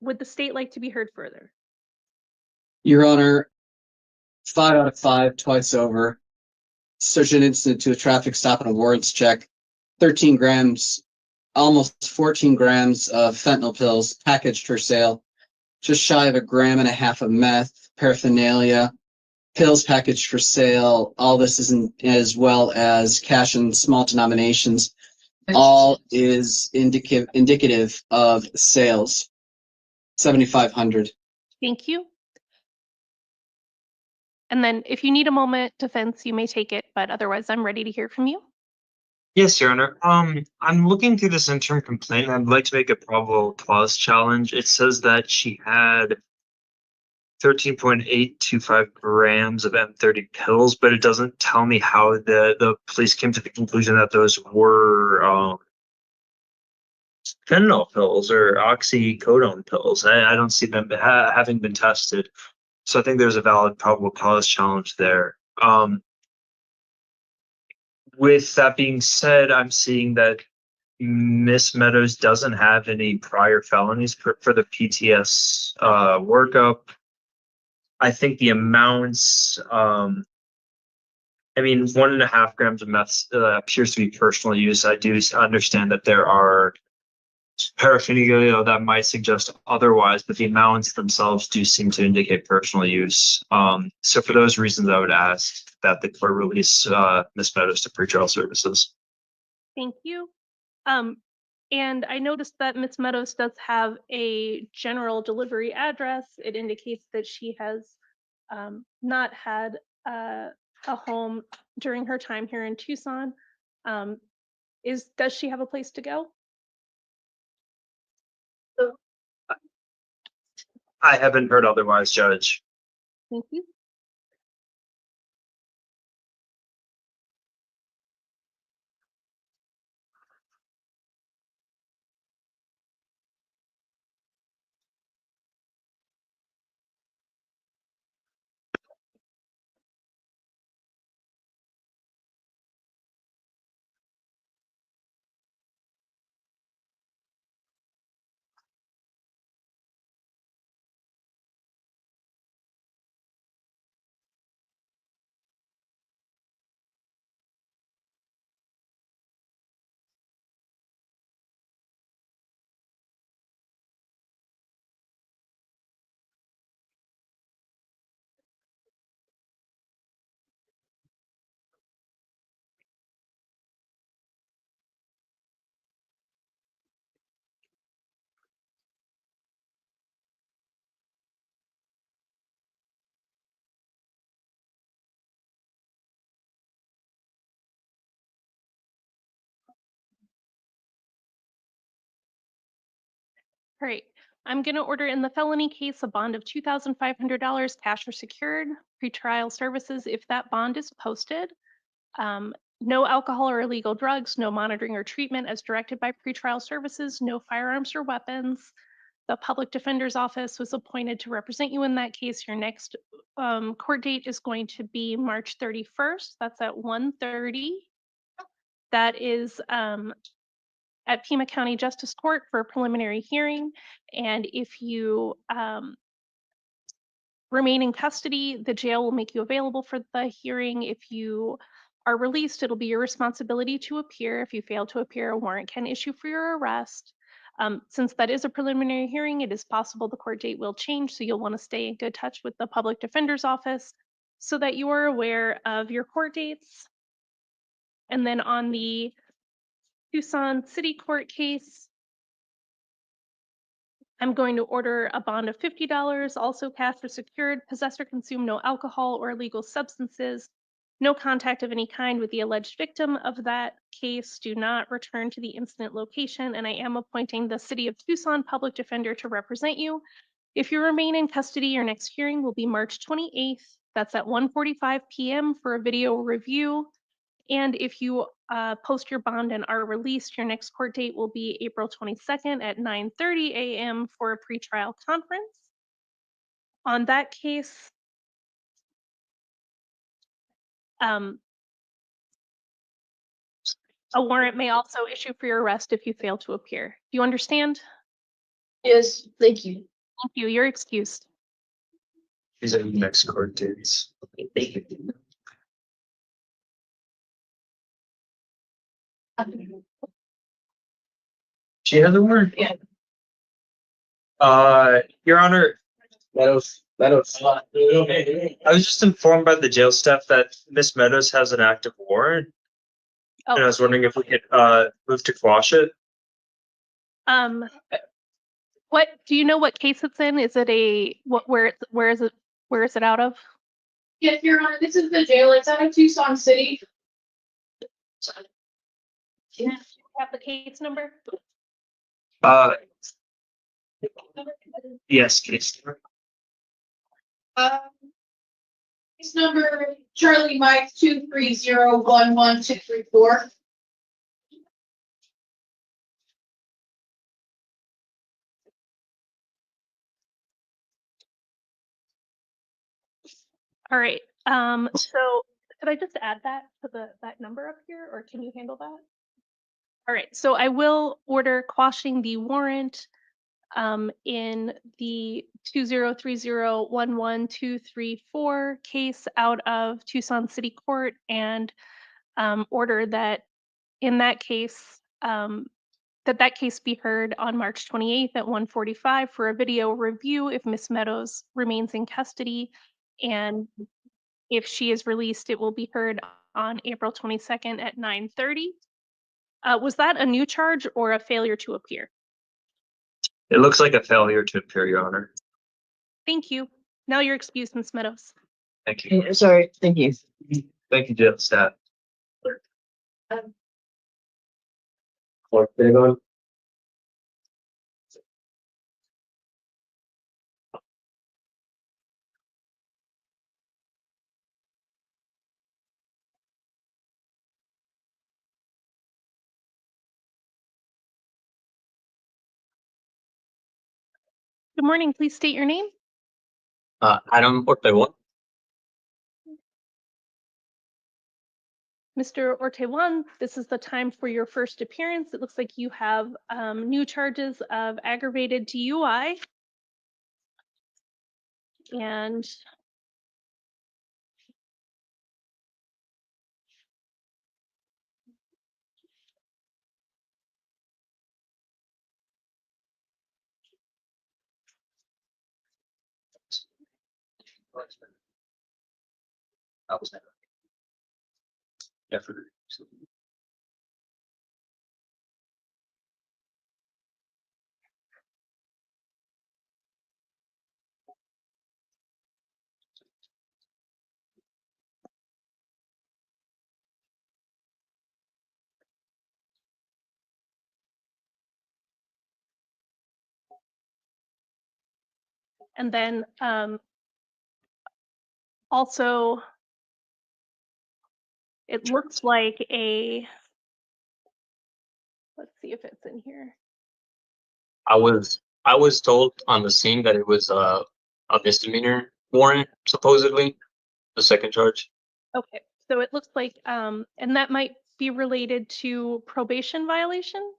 Would the state like to be heard further? Your Honor, 5 out of 5, twice over. Such an incident to a traffic stop and a warrants check. 13 grams, almost 14 grams of fentanyl pills packaged for sale. Just shy of 1.5 grams of meth, paraphernalia, pills packaged for sale. All this is as well as cash in small denominations. All is indicative of sales. 7,500. Thank you. And then if you need a moment, defense, you may take it, but otherwise I'm ready to hear from you. Yes, Your Honor. I'm looking through this interim complaint. I'd like to make a probable cause challenge. It says that she had 13.825 grams of M30 pills, but it doesn't tell me how the police came to the conclusion that those were fentanyl pills or oxycodone pills. I don't see them having been tested. So I think there's a valid probable cause challenge there. With that being said, I'm seeing that Miss Meadows doesn't have any prior felonies for the PTS workup. I think the amounts, I mean, 1.5 grams of meth appears to be personal use. I do understand that there are paraphernalia that might suggest otherwise, but the amounts themselves do seem to indicate personal use. So for those reasons, I would ask that the court release Miss Meadows to pretrial services. Thank you. And I noticed that Ms. Meadows does have a general delivery address. It indicates that she has not had a home during her time here in Tucson. Does she have a place to go? I haven't heard otherwise, Judge. Thank you. All right, I'm going to order in the felony case a bond of $2,500 cash or secured, pretrial services if that bond is posted. No alcohol or illegal drugs, no monitoring or treatment as directed by pretrial services, no firearms or weapons. The public defender's office was appointed to represent you in that case. Your next court date is going to be March 31st. That's at 1:30. That is at Pima County Justice Court for a preliminary hearing. And if you remain in custody, the jail will make you available for the hearing. If you are released, it'll be your responsibility to appear. If you fail to appear, a warrant can issue for your arrest. Since that is a preliminary hearing, it is possible the court date will change, so you'll want to stay in good touch with the public defender's office so that you are aware of your court dates. And then on the Tucson City Court case, I'm going to order a bond of $50, also cash or secured. Possess or consume no alcohol or illegal substances. No contact of any kind with the alleged victim of that case. Do not return to the incident location. And I am appointing the City of Tucson Public Defender to represent you. If you remain in custody, your next hearing will be March 28th. That's at 1:45 p.m. for a video review. And if you post your bond and are released, your next court date will be April 22nd at 9:30 a.m. for a pretrial conference. On that case, a warrant may also issue for your arrest if you fail to appear. Do you understand? Yes, thank you. Thank you. You're excused. These are the next court dates. Thank you. She has a word. Yeah. Your Honor, Meadows. I was just informed by the jail staff that Miss Meadows has an active warrant, and I Oh, was wondering if we could move to quash it. what do you know? What case it's in? Is it where is it out of? Yes, Your Honor, this is the jail. It's out of Tucson City. Do you have the case number? Yes, case. Case number Charlie Mike 230112234. All right. So could I just add that to that number up here, or can you handle that? All right. So I will order quashing the warrant in the 2030111234 case out of Tucson City Court, and order that in that case that case be heard on March 28th at 1:45 for a video review if Miss Meadows remains in custody, and if she is released, it will be heard on April 22nd at 9:30. Was that a new charge or a failure to appear? It looks like a failure to appear, Your Honor. Thank you. Now you're excused, Miss Meadows. Thank you. Sorry, thank you. Thank you, jail staff. Clerk, big on. Good morning. Please state your name. Adam Ortega. Mr. Ortewan, this is the time for your first appearance. It looks like you have new charges of aggravated DUI. And That was never. Yeah, for then also, it looks like let's see if it's in here. I was told on the scene that it was a misdemeanor warrant, supposedly, the second charge. Okay, so it looks like, and that might be related to probation violation?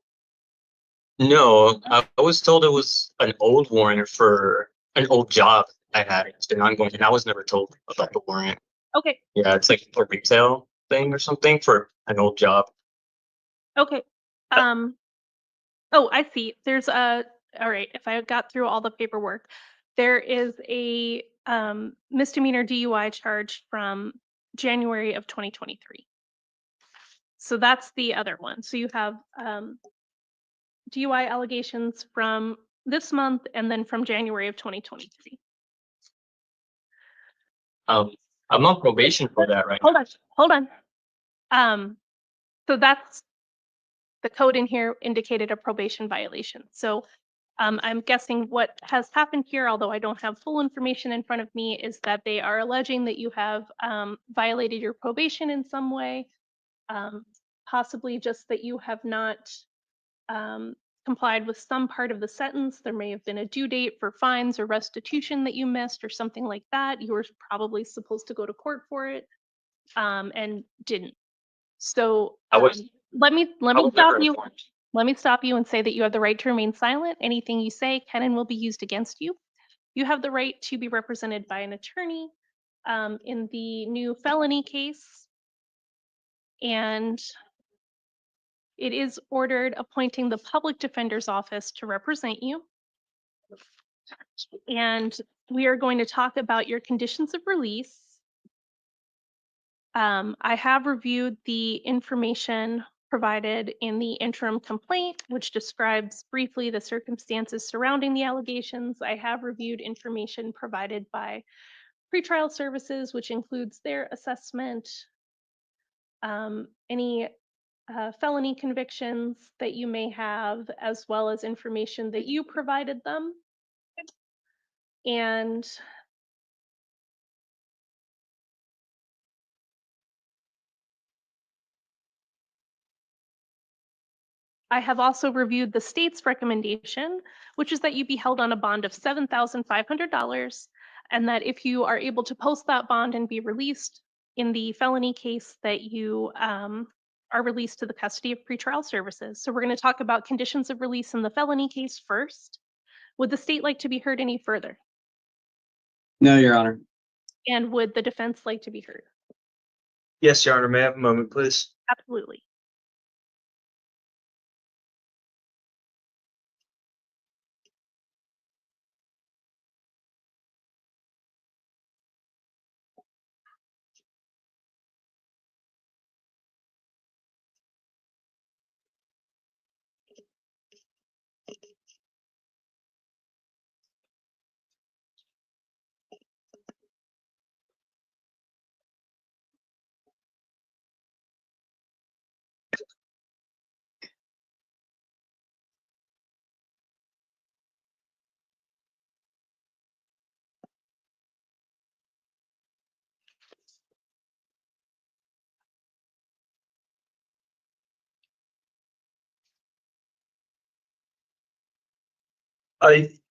No, I was told it was an old warrant for an old job I had. It's been ongoing, and I was never told about the warrant. Okay, Yeah, it's like a retail thing or something for an old job. okay. Oh, I see. There's all right, if I got through all the paperwork, there is a misdemeanor DUI charge from January of 2023. So that's the other one. So you have DUI allegations from this month and then from January of 2023. I'm on probation for that right now. Hold on. So that's the code in here indicated a probation violation. So I'm guessing what has happened here, although I don't have full information in front of me, is that they are alleging that you have violated your probation in some way. Possibly just that you have not complied with some part of the sentence. There may have been a due date for fines or restitution that you missed or something like that. You were probably supposed to go to court for it and didn't. So I was- let me I was stop never you. informed. Let me stop you and say that you have the right to remain silent. Anything you say can and will be used against you. You have the right to be represented by an attorney in the new felony case. And it is ordered appointing the public defender's office to represent you. And we are going to talk about your conditions of release. I have reviewed the information provided in the interim complaint, which describes briefly the circumstances surrounding the allegations. I have reviewed information provided by pretrial services, which includes their assessment, any felony convictions that you may have, as well as information that you provided them. And I have also reviewed the state's recommendation, which is that you be held on a bond of $7,500, and that if you are able to post that bond and be released in the felony case, that you are released to the custody of pretrial services. So we're going to talk about conditions of release in the felony case first. Would the state like to be heard any further? No, Your Honor. And would the defense like to be heard? Yes, Your Honor, may I have a moment, please? Absolutely.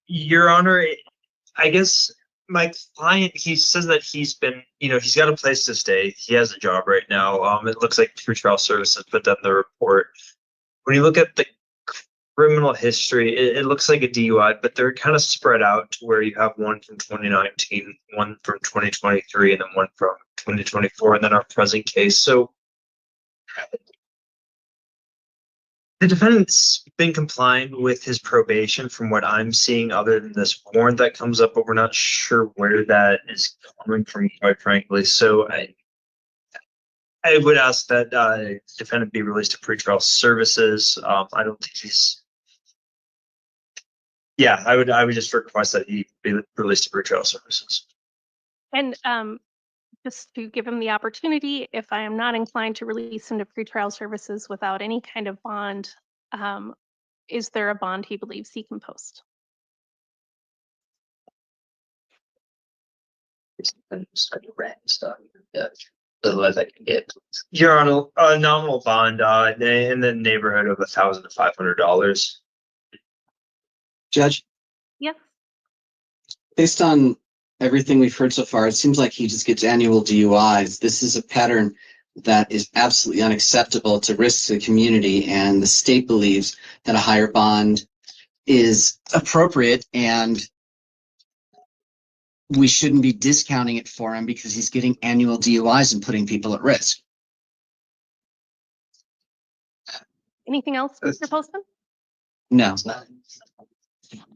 Your Honor, I guess my client, he says that he's been, he's got a place to stay. He has a job right now. It looks like pretrial services put that in the report. When you look at the criminal history, it looks like a DUI, but they're kind of spread out to where you have one from 2019, one from 2023, and then one from 2024, and then our present case. So the defendant's been complying with his probation from what I'm seeing, other than this warrant that comes up, but we're not sure where that is coming from, quite frankly. So I would ask that defendant be released to pretrial services. I don't think he's. Yeah, I would just request that he be released to pretrial services. And just to give him the opportunity, if I am not inclined to release him to pretrial services without any kind of bond, is there a bond he believes he can post? Otherwise I can get. Your Honor, a nominal bond in the neighborhood of $1,000 to $500. Judge, Yes. based on everything we've heard so far, it seems like he just gets annual DUIs. This is a pattern that is absolutely unacceptable. It's a risk to the community, and the state believes that a higher bond is appropriate, and we shouldn't be discounting it for him because he's getting annual DUIs and putting people at risk. Anything else, Mr. Poston? No.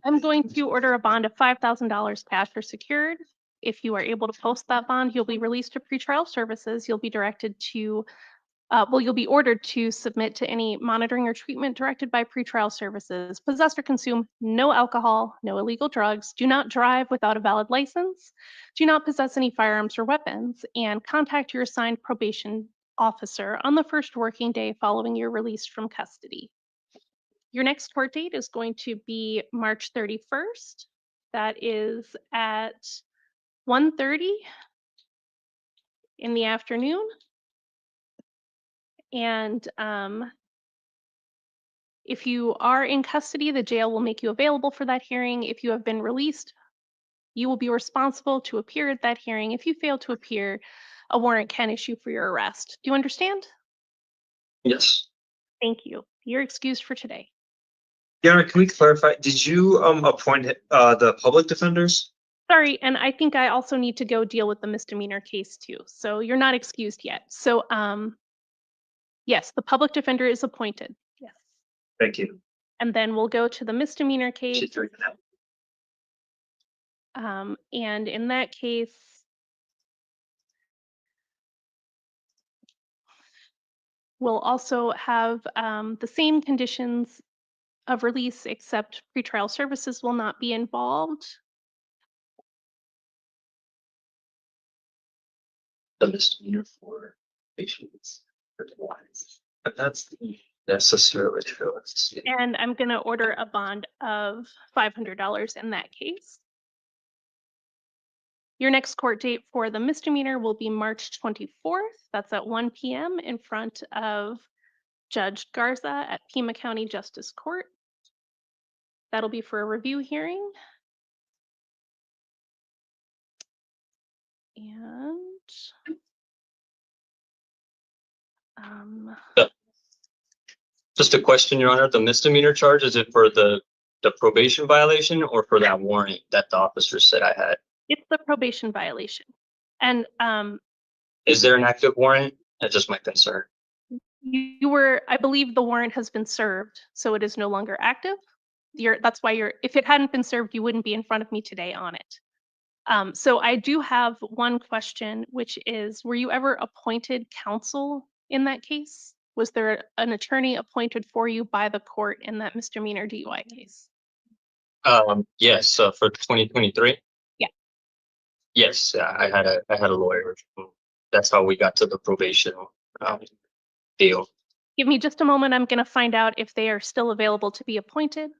I'm going to order a bond of $5,000 cash or secured. If you are able to post that bond, you'll be released to pretrial services. You'll be directed to, you'll be ordered to submit to any monitoring or treatment directed by pretrial services. Possess or consume no alcohol, no illegal drugs. Do not drive without a valid license. Do not possess any firearms or weapons. And contact your assigned probation officer on the first working day following your release from custody. Your next court date is going to be March 31st. That is at 1:30 in the afternoon. And if you are in custody, the jail will make you available for that hearing. If you have been released, you will be responsible to appear at that hearing. If you fail to appear, a warrant can issue for your arrest. Do you understand? Yes. Thank you. You're excused for today. Your Honor, can we clarify? Did you appoint the public defenders? Sorry, and I think I also need to go deal with the misdemeanor case too. So you're not excused yet. So yes, the public defender is appointed. Yes. Thank you. And then we'll go to the misdemeanor case. She's doing that. And in that case, we'll also have the same conditions of release, except pretrial services will not be involved. The misdemeanor for patients. But that's necessarily true. And I'm going to order a bond of $500 in that case. Your next court date for the misdemeanor will be March 24th. That's at 1 p.m. in front of Judge Garza at Pima County Justice Court. That'll be for a review hearing. And Just a question, Your Honor. The misdemeanor charge, is it for the probation violation or for that warrant that the officer said I had? it's the probation violation. And Is there an active warrant? That's just my concern. you were, I believe the warrant has been served, so it is no longer active. That's why if it hadn't been served, you wouldn't be in front of me today on it. So I do have one question, which is, were you ever appointed counsel in that case? Was there an attorney appointed for you by the court in that misdemeanor DUI case? Yes, for 2023. Yeah. Yes, I had a lawyer. That's how we got to the probation deal. Give me just a moment. I'm going to find out if they are still available to be appointed.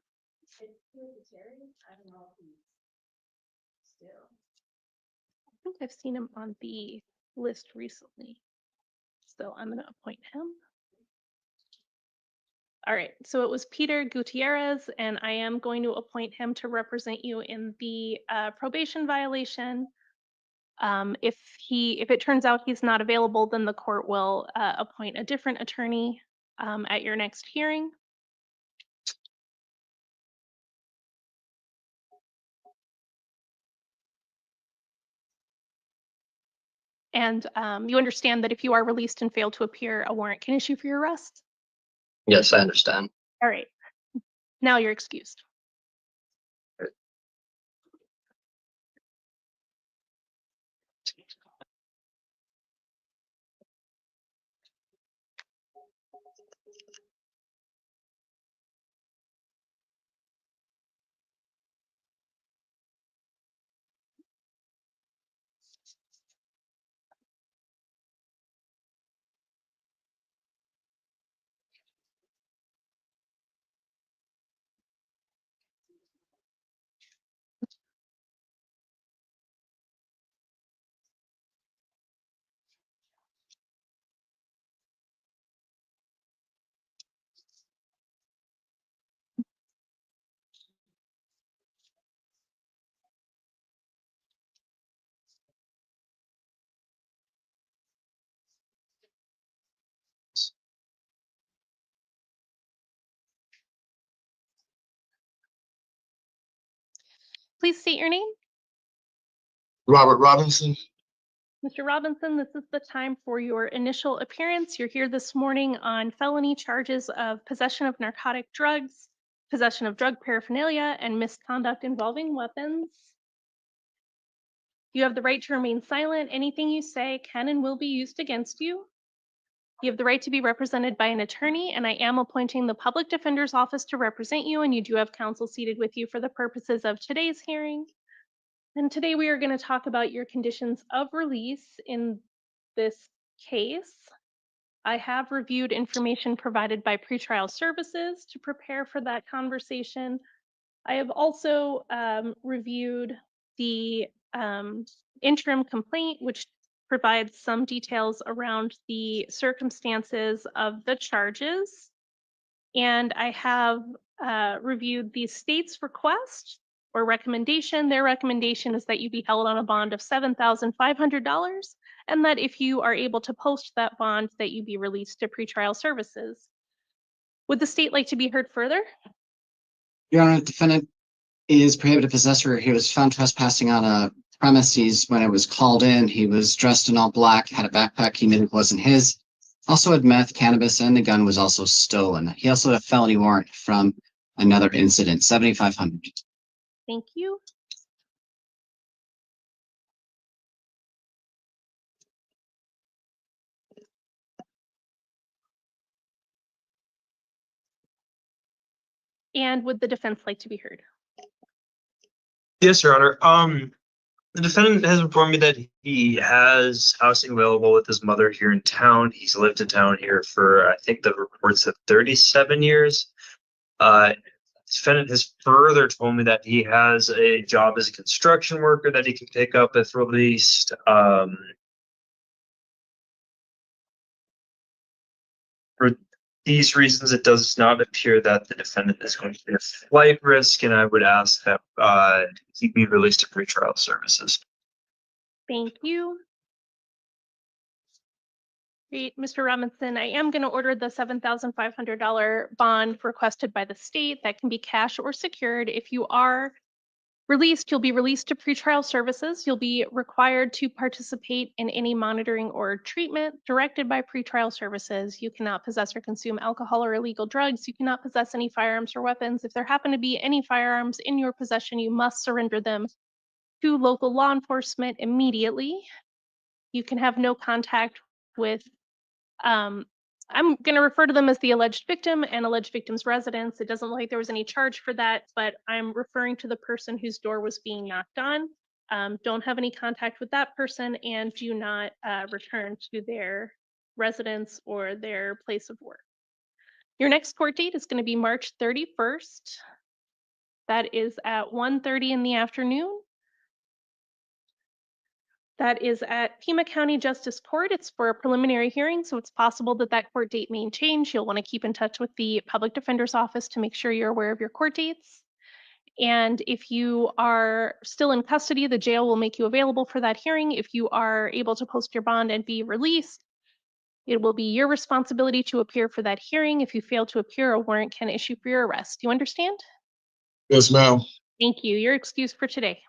I think I've seen him on the list recently, so I'm going to appoint him. All right, so it was Peter Gutierrez, and I am going to appoint him to represent you in the probation violation. If it turns out he's not available, then the court will appoint a different attorney at your next hearing. And you understand that if you are released and fail to appear, a warrant can issue for your arrest? Yes, I understand. All right, now you're excused. Please state your name. Robert Robinson. Mr. Robinson, this is the time for your initial appearance. You're here this morning on felony charges of possession of narcotic drugs, possession of drug paraphernalia, and misconduct involving weapons. You have the right to remain silent. Anything you say can and will be used against you. You have the right to be represented by an attorney, and I am appointing the public defender's office to represent you, and you do have counsel seated with you for the purposes of today's hearing. And today we are going to talk about your conditions of release in this case. I have reviewed information provided by pretrial services to prepare for that conversation. I have also reviewed the interim complaint, which provides some details around the circumstances of the charges. And I have reviewed the state's request or recommendation. Their recommendation is that you be held on a bond of $7,500, and that if you are able to post that bond, that you be released to pretrial services. Would the state like to be heard further? Your Honor, the defendant is prohibited possessor. He was found trespassing on a premises when it was called in. He was dressed in all black, had a backpack he knew it wasn't his. Also had meth, cannabis, and the gun was also stolen. He also had a felony warrant from another incident, 7,500. Thank you. And would the defense like to be heard? Yes, Your Honor. The defendant has informed me that he has housing available with his mother here in town. He's lived in town here for, I think the report said 37 years. The defendant has further told me that he has a job as a construction worker that he can pick up if released. For these reasons, it does not appear that the defendant is going to be a flight risk, and I would ask that he be released to pretrial services. Thank you. Great, Mr. Robinson, I am going to order the $7,500 bond requested by the state. That can be cash or secured. If you are released, you'll be released to pretrial services. You'll be required to participate in any monitoring or treatment directed by pretrial services. You cannot possess or consume alcohol or illegal drugs. You cannot possess any firearms or weapons. If there happen to be any firearms in your possession, you must surrender them to local law enforcement immediately. You can have no contact with I'm going to refer to them as the alleged victim and alleged victim's residence. It doesn't look like there was any charge for that, but I'm referring to the person whose door was being knocked on. Don't have any contact with that person and do not return to their residence or their place of work. Your next court date is going to be March 31st. That is at 1:30 in the afternoon. That is at Pima County Justice Court. It's for a preliminary hearing, so it's possible that that court date may change. You'll want to keep in touch with the public defender's office to make sure you're aware of your court dates. And if you are still in custody, the jail will make you available for that hearing. If you are able to post your bond and be released, it will be your responsibility to appear for that hearing. If you fail to appear, a warrant can issue for your arrest. Do you understand? Yes, ma'am. Thank you. You're excused for today.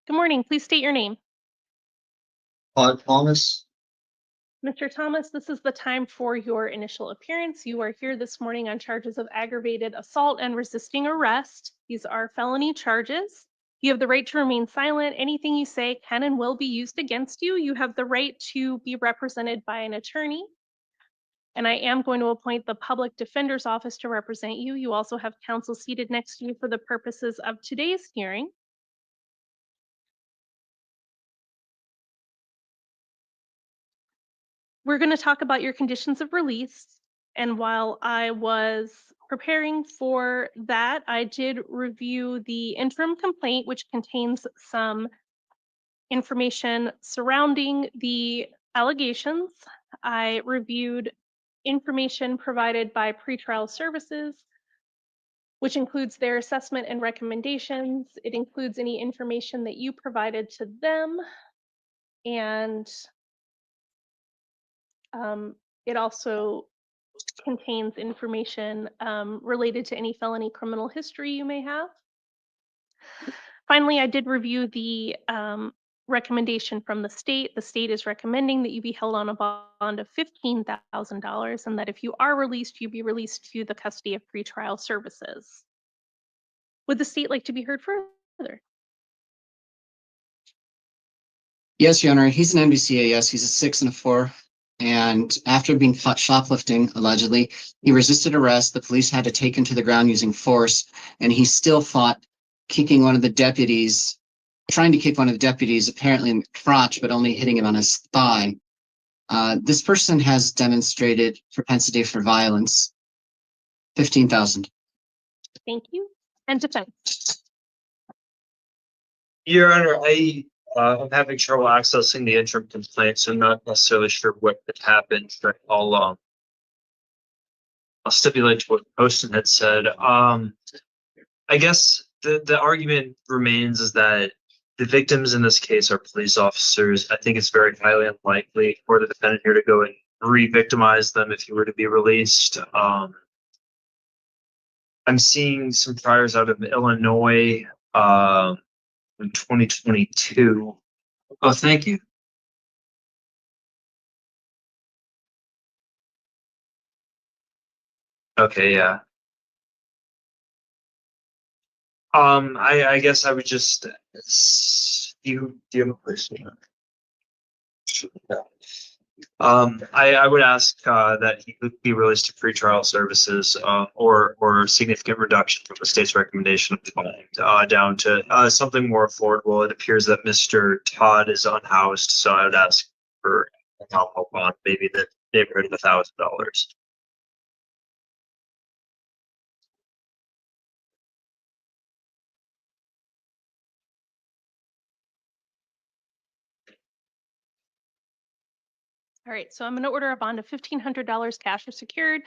Good morning. Please state your name. Todd Thomas. Mr. Thomas, this is the time for your initial appearance. You are here this morning on charges of aggravated assault and resisting arrest. These are felony charges. You have the right to remain silent. Anything you say can and will be used against you. You have the right to be represented by an attorney. And I am going to appoint the public defender's office to represent you. You also have counsel seated next to you for the purposes of today's hearing. We're going to talk about your conditions of release. And while I was preparing for that, I did review the interim complaint, which contains some information surrounding the allegations. I reviewed information provided by pretrial services, which includes their assessment and recommendations. It includes any information that you provided to them. And it also contains information related to any felony criminal history you may have. Finally, I did review the recommendation from the state. The state is recommending that you be held on a bond of $15,000 and that if you are released, you be released to the custody of pretrial services. Would the state like to be heard further? Yes, Your Honor. He's an MDCA. Yes, he's a 6 and a 4. And after being caught shoplifting, allegedly, he resisted arrest. The police had to take him to the ground using force, and he still fought, kicking one of the deputies, trying to kick one of the deputies, apparently in the crotch, but only hitting him on his thigh. This person has demonstrated propensity for violence. 15,000. Thank you. And defense. Your Honor, I'm having trouble accessing the interim complaint, so I'm not necessarily sure what had happened, but I'll stipulate to what Poston had said. I guess the argument remains is that the victims in this case are police officers. I think it's very highly unlikely for the defendant here to go and re-victimize them if he were to be released. I'm seeing some priors out of Illinois in 2022. Oh, thank you. Okay, yeah. I guess I would just do you have a question? I would ask that he could be released to pretrial services or significant reduction from the state's recommendation of fine down to something more affordable. It appears that Mr. Todd is unhoused, so I would ask for help on maybe the neighborhood of $1,000. All right, so I'm going to order a bond of $1,500 cash or secured.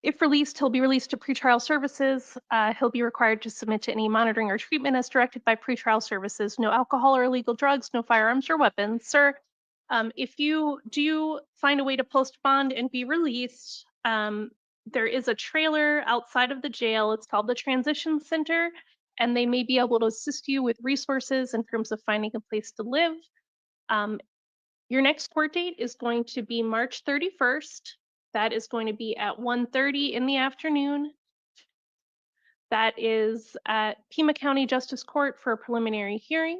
If released, he'll be released to pretrial services. He'll be required to submit to any monitoring or treatment as directed by pretrial services. No alcohol or illegal drugs, no firearms or weapons. Sir, if you do find a way to post bond and be released, there is a trailer outside of the jail. It's called the Transition Center, and they may be able to assist you with resources in terms of finding a place to live. Your next court date is going to be March 31st. That is going to be at 1:30 in the afternoon. That is at Pima County Justice Court for a preliminary hearing.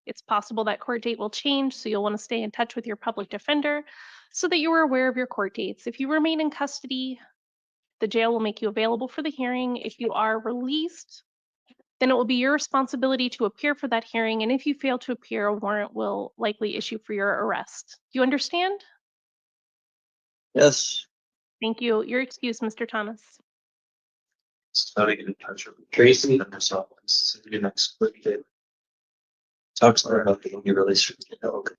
It's possible that court date will change, so you'll want to stay in touch with your public defender so that you are aware of your court dates. If you remain in custody, the jail will make you available for the hearing. If you are released, then it will be your responsibility to appear for that hearing, and if you fail to appear, a warrant will likely issue for your arrest. Do you understand? Yes. Thank you. You're excused, Mr. Thomas. How to get in touch with Tracy and myself. Your next quick date. Talk to her about getting you released from the jail. Okay.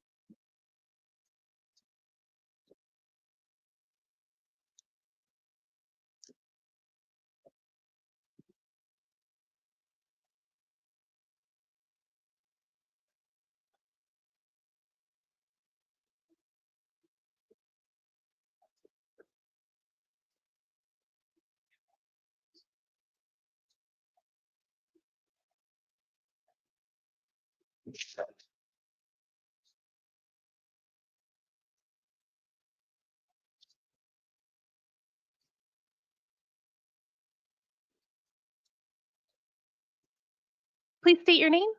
Please state your name.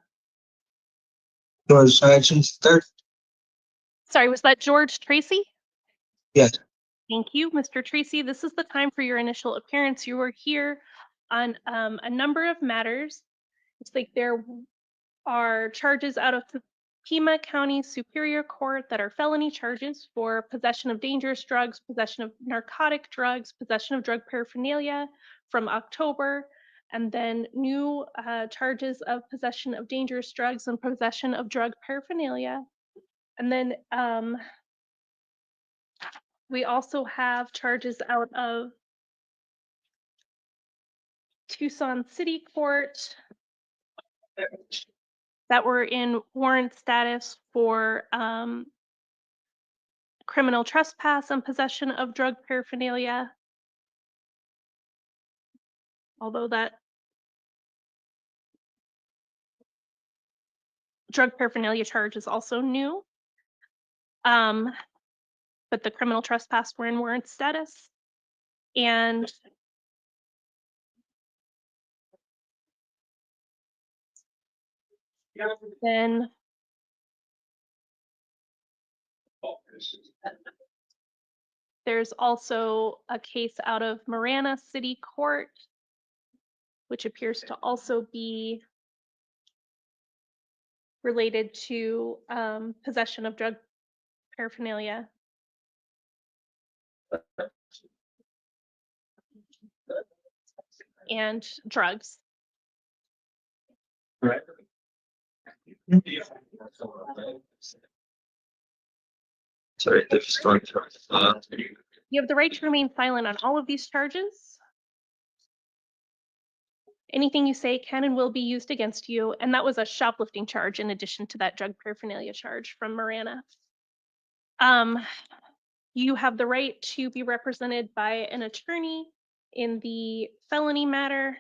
George Sanchez, third. Sorry, was that George Tracy? Yes. Thank you, Mr. Tracy. This is the time for your initial appearance. You were here on a number of matters. It's like there are charges out of the Pima County Superior Court that are felony charges for possession of dangerous drugs, possession of narcotic drugs, possession of drug paraphernalia from October, and then new charges of possession of dangerous drugs and possession of drug paraphernalia. And then we also have charges out of Tucson City Court that were in warrant status for criminal trespass and possession of drug paraphernalia. Although that drug paraphernalia charge is also new. But the criminal trespass were in warrant status. And then there's also a case out of Marana City Court, which appears to also be related to possession of drug paraphernalia. and drugs. Right. Sorry, they're just going through. You have the right to remain silent on all of these charges. Anything you say can and will be used against you, and that was a shoplifting charge in addition to that drug paraphernalia charge from Marana. You have the right to be represented by an attorney in the felony matter.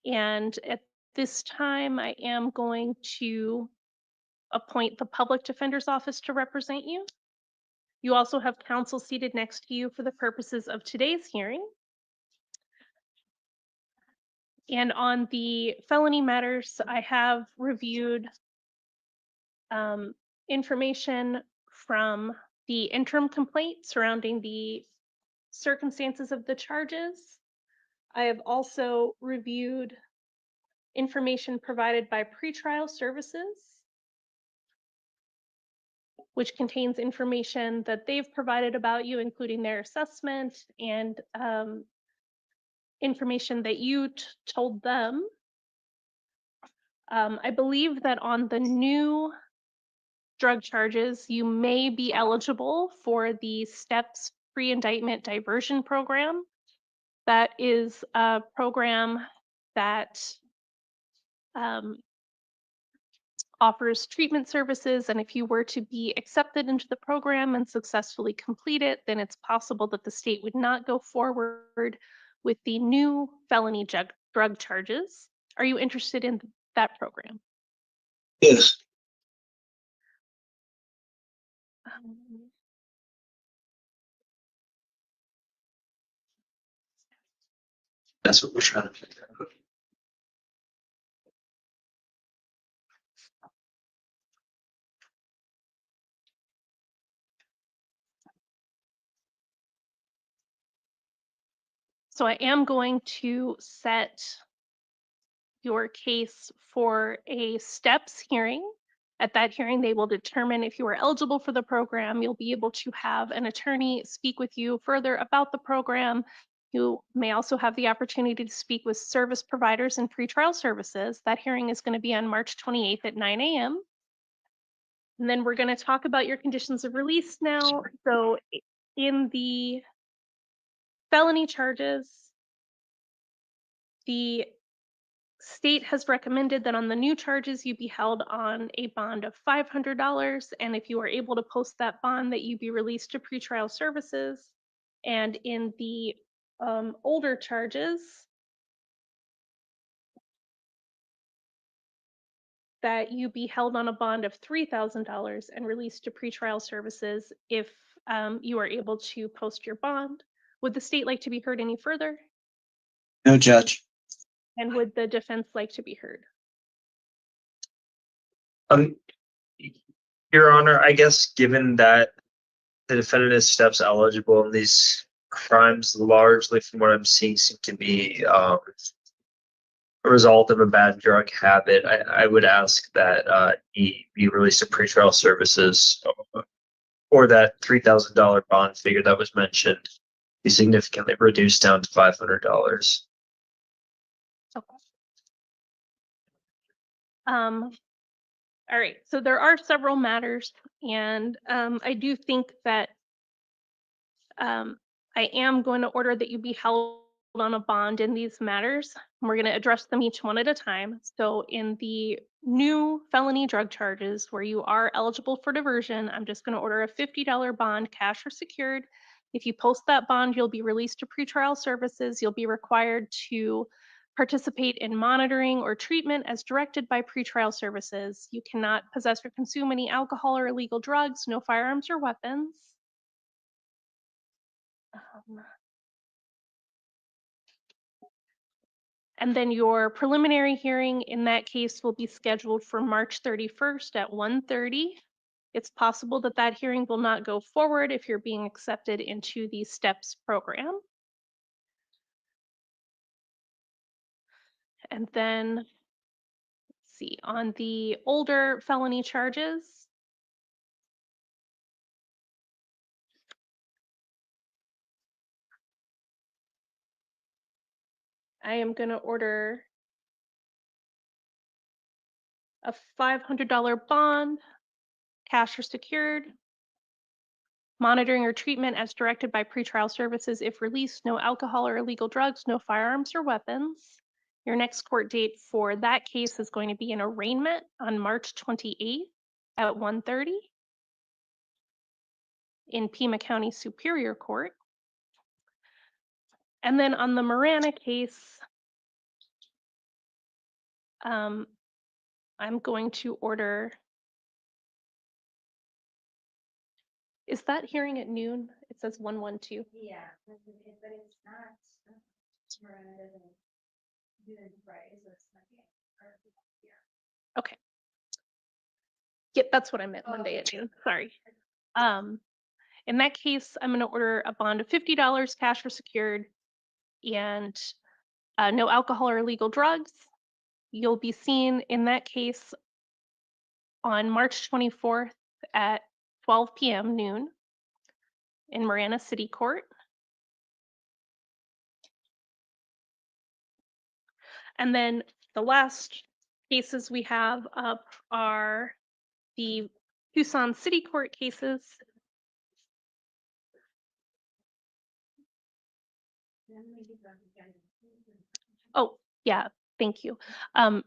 And at this time, I am going to appoint the public defender's office to represent you. You also have counsel seated next to you for the purposes of today's hearing. And on the felony matters, I have reviewed information from the interim complaint surrounding the circumstances of the charges. I have also reviewed information provided by pretrial services, which contains information that they've provided about you, including their assessment and information that you told them. I believe that on the new drug charges, you may be eligible for the STEPS pre-indictment diversion program. That is a program that offers treatment services, and if you were to be accepted into the program and successfully complete it, then it's possible that the state would not go forward with the new felony drug charges. Are you interested in that program? Yes. That's what we're trying to figure out. So I am going to set your case for a STEPS hearing. At that hearing, they will determine if you are eligible for the program. You'll be able to have an attorney speak with you further about the program. You may also have the opportunity to speak with service providers and pretrial services. That hearing is going to be on March 28th at 9 a.m. And then we're going to talk about your conditions of release now. So in the felony charges, the state has recommended that on the new charges, you be held on a bond of $500. And if you are able to post that bond, that you be released to pretrial services. And in the older charges, that you be held on a bond of $3,000 and released to pretrial services if you are able to post your bond. Would the state like to be heard any further? No, Judge. And would the defense like to be heard? Your Honor, I guess given that the defendant is STEPS eligible and these crimes largely from what I'm seeing seem to be a result of a bad drug habit, I would ask that he be released to pretrial services or that $3,000 bond figure that was mentioned be significantly reduced down to $500. Okay. All right, so there are several matters, and I do think that I am going to order that you be held on a bond in these matters. And we're going to address them each one at a time. So in the new felony drug charges where you are eligible for diversion, I'm just going to order a $50 bond, cash or secured. If you post that bond, you'll be released to pretrial services. You'll be required to participate in monitoring or treatment as directed by pretrial services. You cannot possess or consume any alcohol or illegal drugs, no firearms or weapons. And then your preliminary hearing in that case will be scheduled for March 31st at 1:30. It's possible that that hearing will not go forward if you're being accepted into the STEPS program. And then, let's see, on the older felony charges, I am gonna order a $500 bond, cash or secured. Monitoring or treatment as directed by pretrial services if released, no alcohol or illegal drugs, no firearms or weapons. Your next court date for that case is going to be an arraignment on March 28th at 1:30 in Pima County Superior Court. And then on the Marana case, I'm going to order. Is that hearing at noon? It says 112. Yeah, but it's not. Miranda doesn't do it Friday, so it's not yet. Okay. Yep, that's what I meant, Monday at noon, sorry. In that case, I'm gonna order a bond of $50, cash or secured, and no alcohol or illegal drugs. You'll be seen in that case on March 24th at 12 p.m. noon in Marana City Court. And then the last cases we have up are the Tucson City Court cases. Oh, yeah, thank you.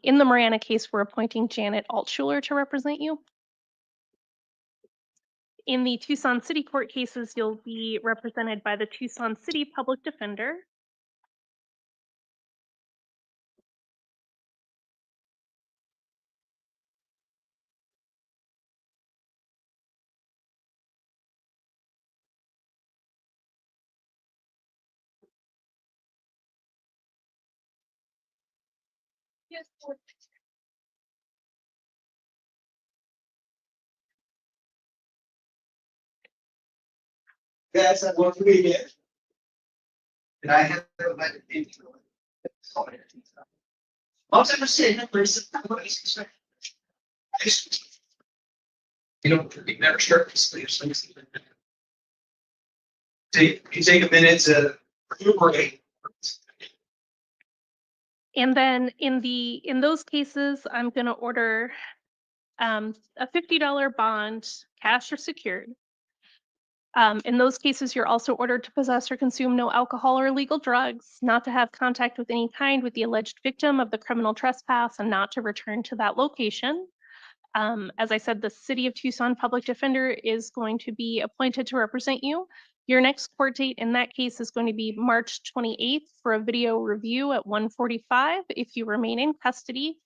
In the Marana case, we're appointing Janet Altschuler to represent you. In the Tucson City Court cases, you'll be represented by the Tucson City Public Defender. Yes. That's what we did. And I have to let it be. Most of the city, you know, you never start to sleep. You take a minute to recuperate. And then in those cases, I'm going to order a $50 bond, cash or secured. In those cases, you're also ordered to possess or consume no alcohol or illegal drugs, not to have contact with any kind with the alleged victim of the criminal trespass, and not to return to that location. As I said, the City of Tucson Public Defender is going to be appointed to represent you. Your next court date in that case is going to be March 28th for a video review at 1:45 if you remain in custody.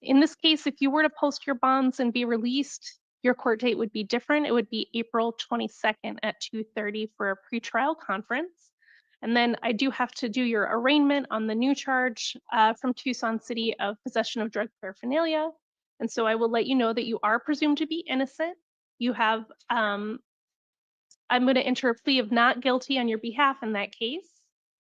In this case, if you were to post your bonds and be released, your court date would be different. It would be April 22nd at 2:30 for a pretrial conference. And then I do have to do your arraignment on the new charge from Tucson City of possession of drug paraphernalia. And so I will let you know that you are presumed to be innocent. You have, I'm going to enter a plea of not guilty on your behalf in that case.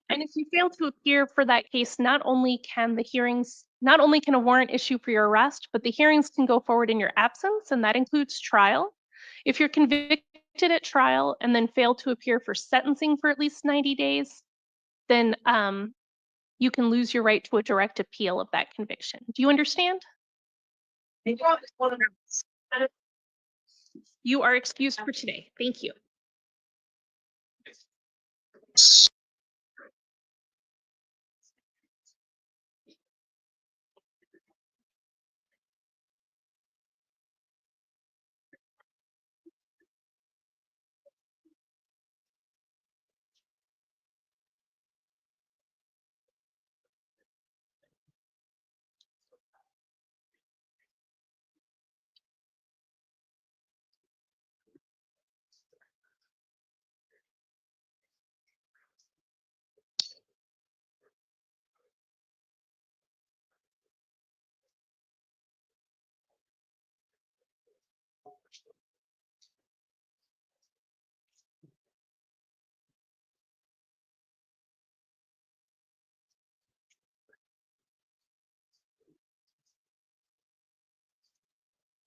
And if you fail to appear for that case, not only can a warrant issue for your arrest, but the hearings can go forward in your absence, and that includes trial. If you're convicted at trial and then fail to appear for sentencing for at least 90 days, then you can lose your right to a direct appeal of that conviction. Do you understand? You are excused for today. Thank you.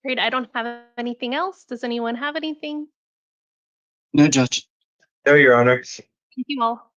Great. I don't have anything else. Does anyone have anything? No, Judge. No, Your Honor. Thank you all.